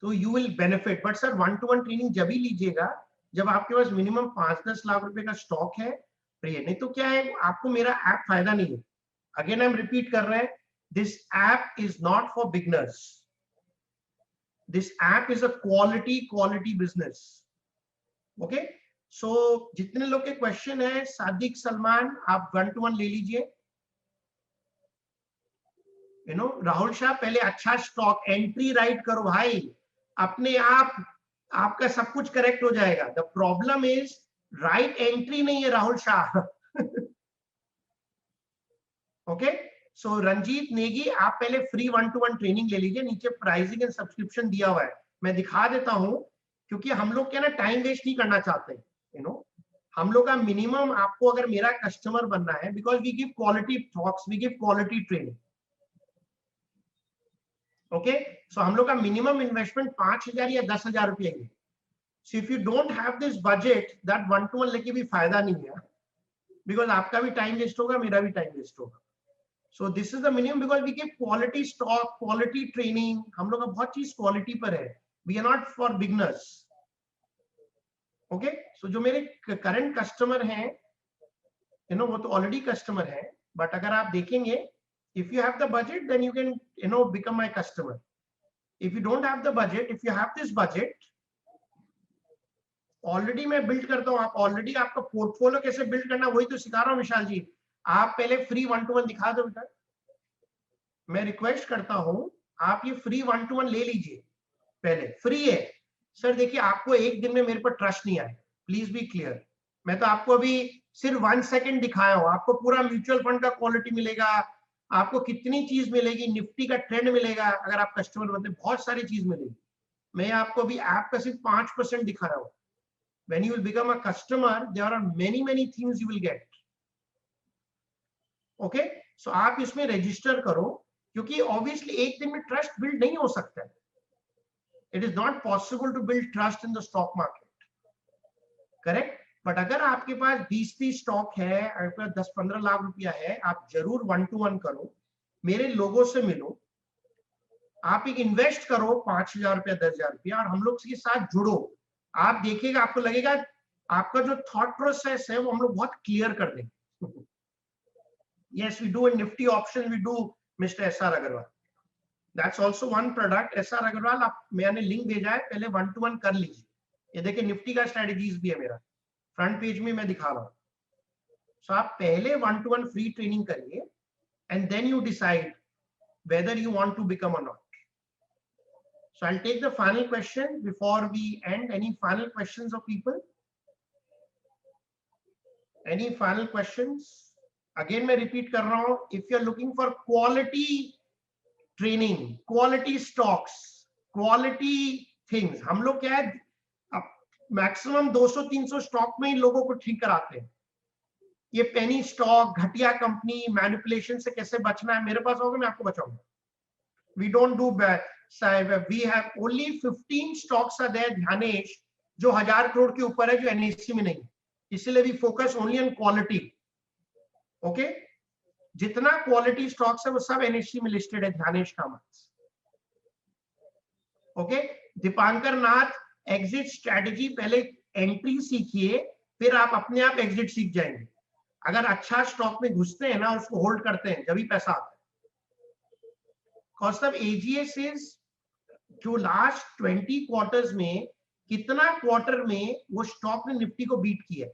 तो you will benefit. But sir 1-to-1 training जब ही लीजिएगा जब आपके पास मिनिमम 5-10 लाख रुपए का स्टॉक है, नहीं तो क्या है, आपको मेरा ऐप फायदा नहीं है। अगेन आई एम रिपीट कर रहे हैं, this app is not for beginners, this app is a quality business. Okay, so जितने लोग के क्वेश्चन है, सादिक सलमान आप 1-to-1 ले लीजिए। राहुल शाह, पहले अच्छा स्टॉक एंट्री राइट करो भाई, अपने आप आपका सब कुछ करेक्ट हो जाएगा। The problem is right entry नहीं है राहुल शाह। ओके, सो रंजीत नेगी, आप पहले फ्री 1-to-1 ट्रेनिंग ले लीजिए, नीचे प्राइसिंग एंड सब्सक्रिप्शन दिया हुआ है, मैं दिखा देता हूं, क्योंकि हम लोग क्या ना टाइम वेस्ट नहीं करना चाहते। हम लोग का मिनिमम, आपको अगर मेरा कस्टमर बनना है, because we give quality talks, we give quality training. Okay, so हम लोग का मिनिमम इन्वेस्टमेंट 5,000 या 10,000 रुपये है। So if you don't have this budget, that 1-to-1 लेके भी फायदा नहीं है, बिकॉज आपका भी टाइम वेस्ट होगा, मेरा भी टाइम वेस्ट होगा। So this is the minimum, because we give quality stock, quality training, हम लोग का बहुत चीज क्वालिटी पर है, we are not for beginners. Okay, so जो मेरे करंट कस्टमर हैं, वो तो ऑलरेडी कस्टमर है, बट अगर आप देखेंगे, if you have the budget, then you can become my customer. If you don't have the budget, if you have this budget, already मैं बिल्ड करता हूं, आप ऑलरेडी आपका पोर्टफोलियो कैसे बिल्ड करना वही तो सिखा रहा हूं विशाल जी। आप पहले फ्री 1-to-1 दिखा दो बेटा, मैं रिक्वेस्ट करता हूं, आप ये फ्री 1-to-1 ले लीजिए, पहले फ्री है। सर देखिए, आपको एक दिन में मेरे पर ट्रस्ट नहीं आया, प्लीज बी क्लियर। मैं तो आपको अभी सिर्फ 1 सेकेंड दिखाया हूं, आपको पूरा म्यूचुअल फंड का क्वालिटी मिलेगा, आपको कितनी चीज मिलेगी, निफ्टी का ट्रेंड मिलेगा, अगर आप कस्टमर बनते बहुत सारी चीज मिलेगी। मैं आपको अभी ऐप का सिर्फ 5% दिखा रहा हूं। When you will become a customer, there are many things you will get. Okay, so आप इसमें रजिस्टर करो, क्योंकि ऑब्वियसली एक दिन में ट्रस्ट बिल्ड नहीं हो सकता है। It is not possible to build trust in the stock market, correct. But अगर आपके पास 20-30 स्टॉक है, आपके पास 10-15 लाख रुपया है, आप जरूर 1-to-1 करो, मेरे लोगों से मिलो, आप एक इन्वेस्ट करो 5,000 रुपया, 10,000 रुपया, और हम लोग के साथ जुड़ो। आप देखिएगा, आपको लगेगा आपका जो थॉट प्रोसेस है वो हम लोग बहुत क्लियर कर देंगे। Yes, we do in Nifty option, we do mister SR Agarwal, that's also one product. SR Agarwal, आप, मैंने लिंक भेजा है, पहले 1-to-1 कर लीजिए। ये देखिए निफ्टी का स्ट्रेटजीज भी है मेरा, फ्रंट पेज में मैं दिखा रहा हूँ। सो आप पहले 1-to-1 फ्री ट्रेनिंग करिए, and then you decide whether you want to become or not. So I'll take the final question before we end. Any final questions of people? Any final questions? Again मैं repeat कर रहा हूँ, if you're looking for quality training, quality stocks, quality things, हम लोग क्या है, maximum 200-300 stock में ही लोगों को ठीक कराते हैं। ये पेनी स्टॉक, घटिया कंपनी, मैनिपुलेशन से कैसे बचना है, मेरे पास होगा, मैं आपको बचाऊंगा। We don't do bad. We have only 15 stocks are there, ध्यानेश, जो 1,000 करोड़ के ऊपर है, जो NSE में नहीं। इसीलिए we focus only on quality. Okay, जितना क्वालिटी स्टॉक्स है वो सब एनएससी में लिस्टेड है, Dhyanesh Kamath. Okay, Dipankar Nath, exit strategy पहले एंट्री सीखिए, फिर आप अपने आप एग्जिट सीख जाएंगे। अगर अच्छा स्टॉक में घुसते हैं ना, उसको होल्ड करते हैं, जब भी पैसा आता है। कॉस्ट ऑफ एजीएस इज जो लास्ट 20 क्वार्टर्स में कितना क्वार्टर में वो स्टॉक ने निफ्टी को बीट किया।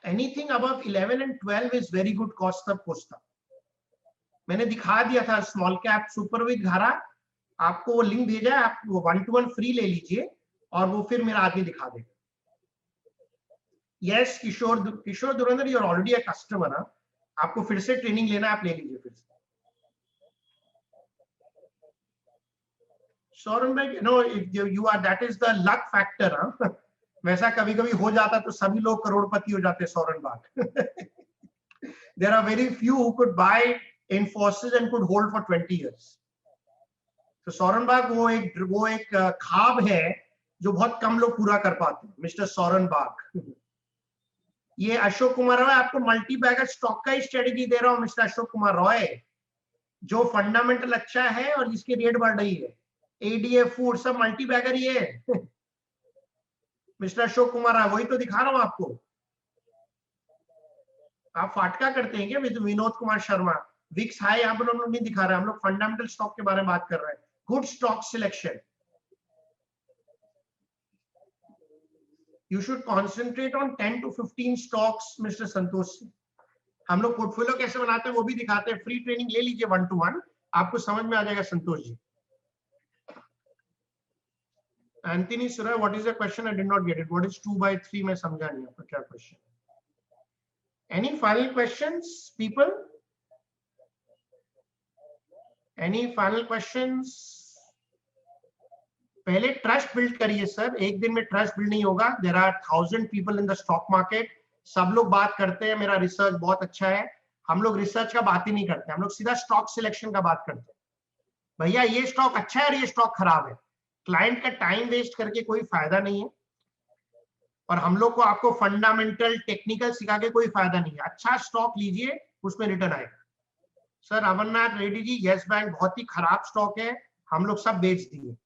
Anything above 11 and 12 is very good cost of Costa. मैंने दिखा दिया था स्मॉल कैप सुपर विद घारा, आपको वो लिंक भेजा है, आप वो 1-to-1 फ्री ले लीजिए और वो फिर मेरा आदमी दिखा देगा। Yes Kishore Durandhar, you are already a customer. आपको फिर से ट्रेनिंग लेना है, आप ले लीजिए फिर से। Saurabh bhai, no if you are, that is the luck factor. वैसा कभी कभी हो जाता तो सभी लोग करोड़पति हो जाते सौरभ भाग। There are very few who could buy Infosys and could hold for 20 years. तो सौरन बाग वो एक ख्वाब है जो बहुत कम लोग पूरा कर पाते हैं, मिस्टर सौरन बाग। ये अशोक कुमार रॉय, आपको मल्टी बैगर स्टॉक का ही स्ट्रेटेजी दे रहा हूं मिस्टर अशोक कुमार रॉय, जो फंडामेंटल अच्छा है और जिसकी रेट बढ़ रही है। एडीएफ फूड सब मल्टी बैगर ही है। मिस्टर अशोक कुमार रॉय, वही तो दिखा रहा हूं आपको। आप फाटका करते हैं क्या विनोद कुमार शर्मा? विक्स हाई यहाँ पर हम लोग नहीं दिखा रहे, हम लोग फंडामेंटल स्टॉक के बारे में बात कर रहे हैं। Good stock selection, you should concentrate on 10 to 15 stocks mister Santosh Singh. हम लोग पोर्टफोलियो कैसे बनाते हैं वो भी दिखाते हैं, फ्री ट्रेनिंग ले लीजिए 1-to-1, आपको समझ में आ जाएगा Santosh ji. Anthony Sura, what is the question? I did not get it. What is 2/3? मैं समझा नहीं आपका क्या question. Any final questions people? Any final questions? पहले ट्रस्ट बिल्ड करिए सर, एक दिन में ट्रस्ट बिल्ड नहीं होगा। There are 1000 people in the stock market, सब लोग बात करते हैं मेरा रिसर्च बहुत अच्छा है। हम लोग रिसर्च का बात ही नहीं करते, हम लोग सीधा स्टॉक सिलेक्शन का बात करते हैं। भैया ये स्टॉक अच्छा है और ये स्टॉक खराब है। क्लाइंट का टाइम वेस्ट करके कोई फायदा नहीं है, और हम लोग को आपको फंडामेंटल टेक्निकल सिखा के कोई फायदा नहीं है। अच्छा स्टॉक लीजिए, उसमें रिटर्न आएगा। Sir Amarnath Reddy ji, yes bank बहुत ही खराब स्टॉक है, हम लोग सब बेच दिए।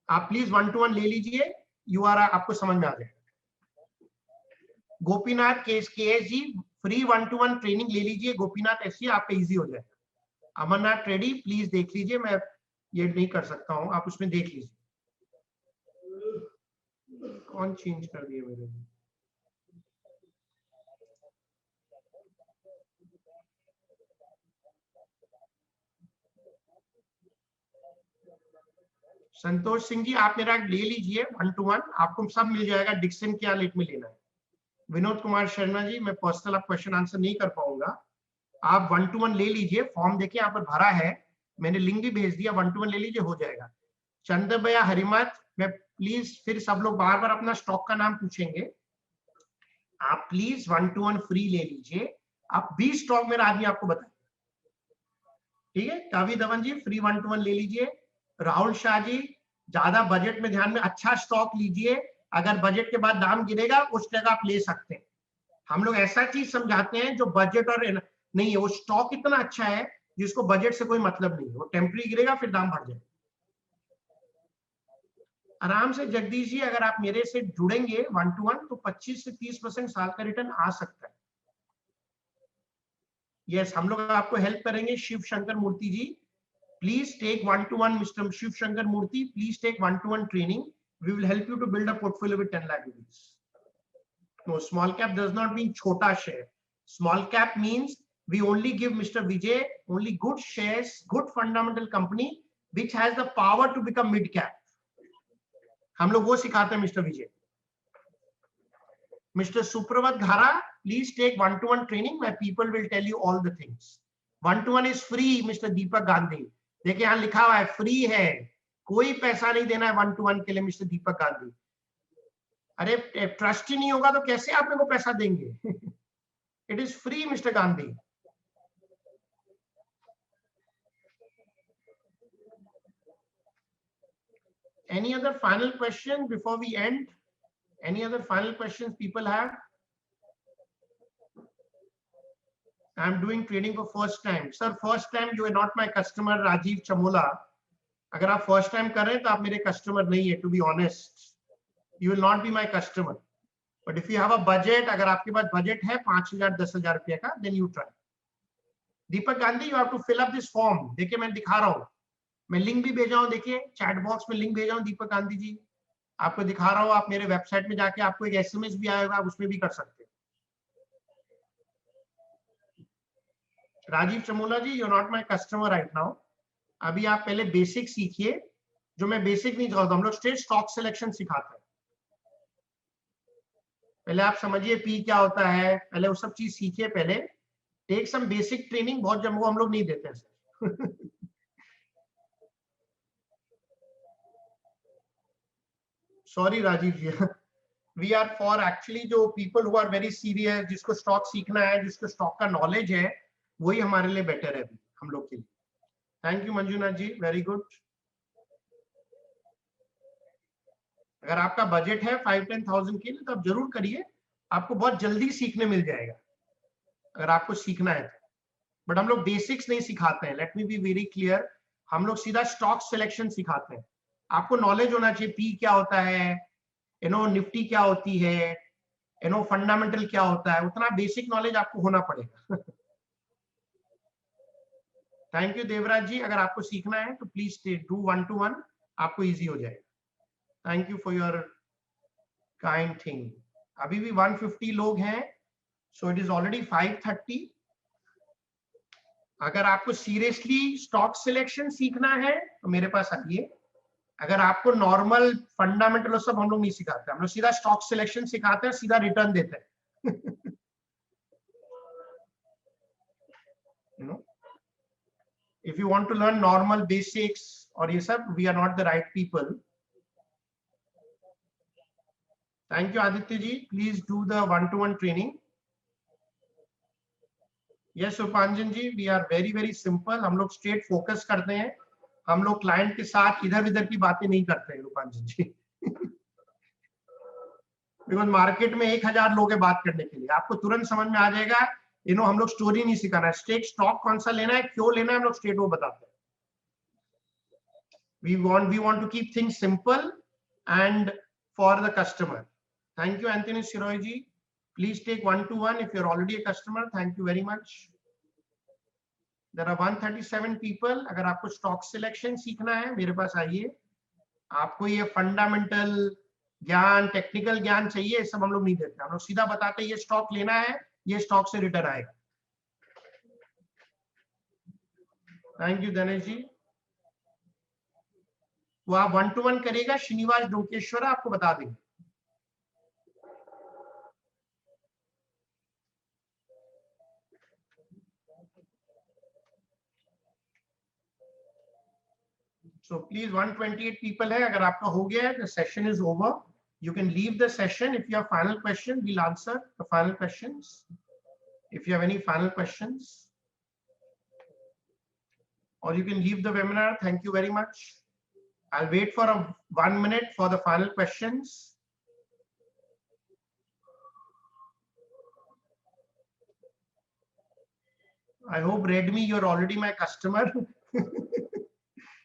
आप प्लीज 1-to-1 ले लीजिए, आपको समझ में आ जाएगा। गोपीनाथ केएस जी, फ्री 1-to-1 ट्रेनिंग ले लीजिए गोपीनाथ ऐसी, आपका इजी हो जाएगा। अमरनाथ रेड्डी प्लीज देख लीजिए, मैं ये नहीं कर सकता हूं, आप उसमें देख लीजिए। कौन चेंज कर दिए मेरे? संतोष सिंह जी, आप मेरा ले लीजिए 1-to-1, आपको सब मिल जाएगा, डिक्सन क्या रेट में लेना है। विनोद कुमार शर्मा जी, मैं पर्सनल आप क्वेश्चन आंसर नहीं कर पाऊंगा, आप 1-to-1 ले लीजिए। फॉर्म देखिए यहाँ पर भरा है, मैंने लिंक भी भेज दिया, 1-to-1 ले लीजिए, हो जाएगा। चंद्र भैया हरिमत, मैं प्लीज, फिर सब लोग बार बार अपना स्टॉक का नाम पूछेंगे, आप प्लीज 1-to-1 फ्री ले लीजिए। आप 20 स्टॉक मेरा आदमी आपको बताएगा, ठीक है। कावी धवन जी, फ्री 1-to-1 ले लीजिए। राहुल शाह जी, ज्यादा बजट में ध्यान में, अच्छा स्टॉक लीजिए, अगर बजट के बाद दाम गिरेगा उस जगह आप ले सकते हैं। हम लोग ऐसा चीज समझाते हैं जो बजट और नहीं है, वो स्टॉक इतना अच्छा है जिसको बजट से कोई मतलब नहीं है, वो टेम्पररी गिरेगा फिर दाम बढ़ जाएगा। आराम से जगदीश जी, अगर आप मेरे से जुड़ेंगे 1-to-1 तो 25 से 30% साल का रिटर्न आ सकता है। यस, हम लोग आपको हेल्प करेंगे। शिव शंकर मूर्ति जी, please take 1-to-1, Mr. Shiv Shankar Murthy, please take 1-to-1 training. We will help you to build a portfolio with 10 lakh rupees. No, small cap does not mean chota share. Small cap means we only give Mr. Vijay only good shares, good fundamental company which has the power to become mid cap. हम लोग वो सिखाते हैं mister Vijay. Mr. Supravat Ghara, please take 1-to-1 training. My people will tell you all the things. 1-to-1 is free, Mr. Deepak Gandhi. देखिए यहाँ लिखा हुआ है फ्री है, कोई पैसा नहीं देना है 1-to-1 के लिए मिस्टर दीपक गांधी। अरे ट्रस्ट ही नहीं होगा तो कैसे आप मेरे को पैसा देंगे? It is free mister Gandhi. Any other final question before we end? Any other final questions people have? I am doing training for first time. Sir first time you are not my customer Rajiv Chamola. अगर आप first time कर रहे हैं तो आप मेरे customer नहीं है, to be honest you will not be my customer. But if you have a budget, अगर आपके पास बजट है 5,000 10,000 रुपए का, then you try. Deepak Gandhi you have to fill up this form. देखिए मैं दिखा रहा हूँ, मैं लिंक भी भेजा हूँ, देखिए चैट बॉक्स में लिंक भेजा हूँ दीपक गांधी जी, आपको दिखा रहा हूँ। आप मेरे वेबसाइट में जाके आपको एक एसएमएस भी आएगा, आप उसमें भी कर सकते हैं। Rajiv Chamola ji you are not my customer right now. अभी आप पहले बेसिक सीखिए, जो मैं बेसिक नहीं सिखाता, हम लोग स्ट्रेट स्टॉक सिलेक्शन सिखाते हैं। पहले आप समझिए पी क्या होता है, पहले वो सब चीज सीखिए पहले। टेक सम बेसिक ट्रेनिंग, बहुत जब वो हम लोग नहीं देते हैं sir. Sorry Rajiv ji, we are for actually जो people who are very serious, जिसको स्टॉक सीखना है, जिसको स्टॉक का नॉलेज है, वही हमारे लिए बेटर है अभी हम लोग के लिए। Thank you Manjunath ji, very good. अगर आपका बजट है 5-10,000 के लिए तो आप जरूर करिए, आपको बहुत जल्दी सीखने मिल जाएगा अगर आपको सीखना है। बट हम लोग बेसिक्स नहीं सिखाते हैं, let me be very clear. हम लोग सीधा स्टॉक सिलेक्शन सिखाते हैं। आपको नॉलेज होना चाहिए पी क्या होता है, निफ्टी क्या होती है, फंडामेंटल क्या होता है, उतना बेसिक नॉलेज आपको होना पड़ेगा। थैंक यू देवराज जी, अगर आपको सीखना है तो प्लीज डू 1-to-1, आपको इजी हो जाएगा। Thank you for your kind thing. अभी भी 150 लोग हैं, सो इट इज ऑलरेडी 5:30। अगर आपको सीरियसली स्टॉक सिलेक्शन सीखना है तो मेरे पास आइए। अगर आपको नॉर्मल फंडामेंटल सब हम लोग नहीं सिखाते, हम लोग सीधा स्टॉक सिलेक्शन सिखाते हैं, सीधा रिटर्न देते हैं। if you want to learn normal basics और ये सब, we are not the right people. Thank you Aditya ji, please do the 1-to-1 training. Yes उपांजन ji, we are very very simple, हम लोग straight focus करते हैं, हम लोग क्लाइंट के साथ इधर उधर की बातें नहीं करते हैं रूपांजन जी। बिकॉज मार्केट में 1000 लोग हैं बात करने के लिए, आपको तुरंत समझ में आ जाएगा। हम लोग स्टोरी नहीं सिखाना है, स्ट्रेट स्टॉक कौन सा लेना है, क्यों लेना है, हम लोग स्ट्रेट वो बताते हैं। we want to keep things simple and for the customer. Thank you Anthony Siroy ji, please take 1-to-1 if you're already a customer. Thank you very much. There are 137 people. अगर आपको stock selection सीखना है मेरे पास आइए। आपको ये fundamental ज्ञान, technical ज्ञान चाहिए, सब हम लोग नहीं देते, हम लोग सीधा बताते हैं ये स्टॉक लेना है, ये स्टॉक से रिटर्न आएगा। Thank you Dinesh ji. वो आप 1-to-1 करेगा श्रीनिवास डोकेश्वर, आपको बता देंगे। So please 128 people है, अगर आपका हो गया है, the session is over. You can leave the session. If you have final question, we'll answer the final questions. If you have any final questions, or you can leave the webinar. Thank you very much. I'll wait for 1 minute for the final questions. I hope Redmi, you're already my customer.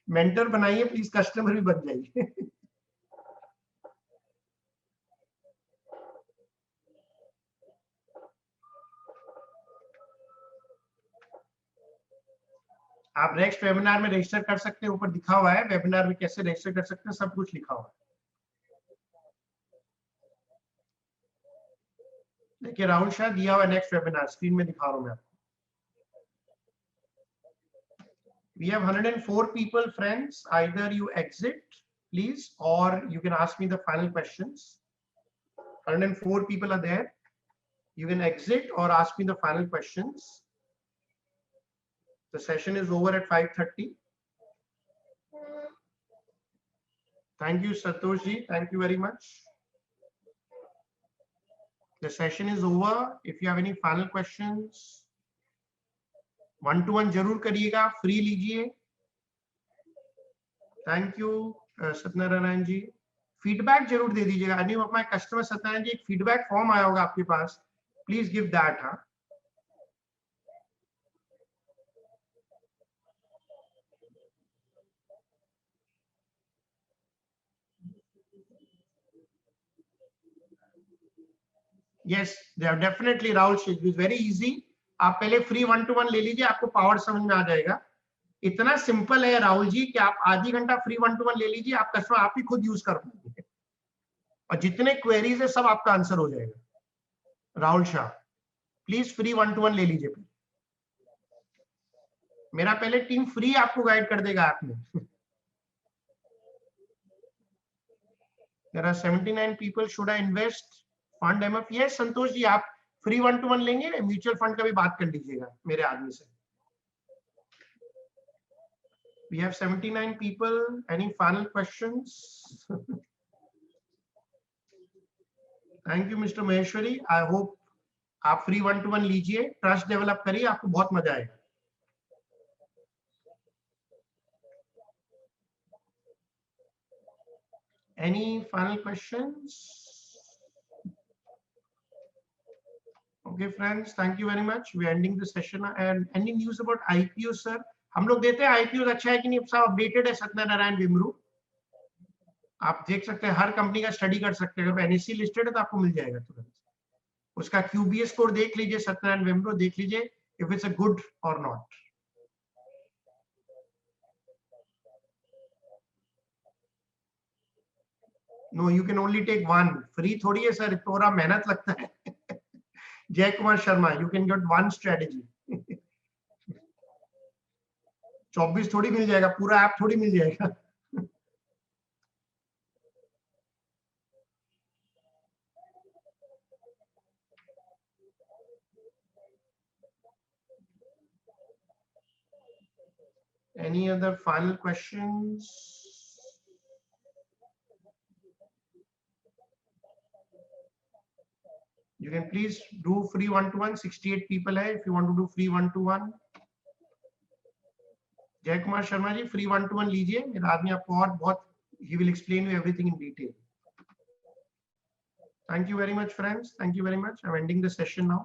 Mentor बनाइए please, customer भी बन जाइए। आप next webinar में register कर सकते हैं, ऊपर दिखा हुआ है वेबिनार में कैसे रजिस्टर कर सकते हैं, सब कुछ लिखा हुआ है। देखिए राहुल शाह दिया हुआ नेक्स्ट वेबिनार, स्क्रीन में दिखा रहा हूं मैं आपको। We have 104 people, friends. Either you exit, please, or you can ask me the final questions. 104 people are there. You can exit or ask me the final questions. The session is over at 5:30. Thank you, Satosh ji. Thank you very much. The session is over. If you have any final questions, 1-to-1 जरूर करिएगा, free लीजिए। Thank you Satyanarayan ji, feedback जरूर दे दीजिएगा। Any of my customer, Satyanarayan ji एक feedback form आया होगा आपके पास, प्लीज गिव दैट। हाँ yes they are definitely Rahul Shaikh is very easy. आप पहले फ्री 1-to-1 ले लीजिए, आपको पावर समझ में आ जाएगा। इतना सिंपल है राहुल जी कि आप आधी घंटा फ्री 1-to-1 ले लीजिए, आप कस्टमर आप ही खुद यूज कर पाएंगे और जितने क्वेरीज है सब आपका आंसर हो जाएगा। Rahul Shah please free 1-to-1 ले लीजिए। मेरा पहले टीम फ्री आपको गाइड कर देगा ऐप में। There are 79 people. Should I invest fund MF? Yes, Santosh ji आप फ्री 1-to-1 लेंगे, म्यूचुअल फंड का भी बात कर लीजिएगा मेरे आदमी से। We have 79 people. Any final questions? Thank you, Mr. Maheshwari. I hope आप फ्री 1-to-1 लीजिए, ट्रस्ट डेवलप करिए, आपको बहुत मजा आएगा। Any final questions? Okay, friends, thank you very much. We are ending the session. And any news about IPO, sir? हम लोग देते हैं IPO अच्छा है कि नहीं, सब अपडेटेड है सत्यनारायण विमरू। आप देख सकते हैं, हर कंपनी का स्टडी कर सकते हैं। अगर NSE लिस्टेड है तो आपको मिल जाएगा तुरंत। उसका QBA स्कोर देख लीजिए, सत्यनारायण विमरू देख लीजिए, इफ इट्स अ गुड और not. No you can only take one, free थोड़ी है सर, थोड़ा मेहनत लगता है। Jay Kumar Sharma, you can get one strategy. 24 थोड़ी मिल जाएगा, पूरा ऐप थोड़ी मिल जाएगा। Any other final questions? You can please do free 1-to-1. 68 people hai if you want to do free 1-to-1. जय कुमार शर्मा जी फ्री 1-to-1 लीजिए, मेरा आदमी आपको और बहुत, he will explain you everything in detail. Thank you very much, friends. Thank you very much. I'm ending the session now.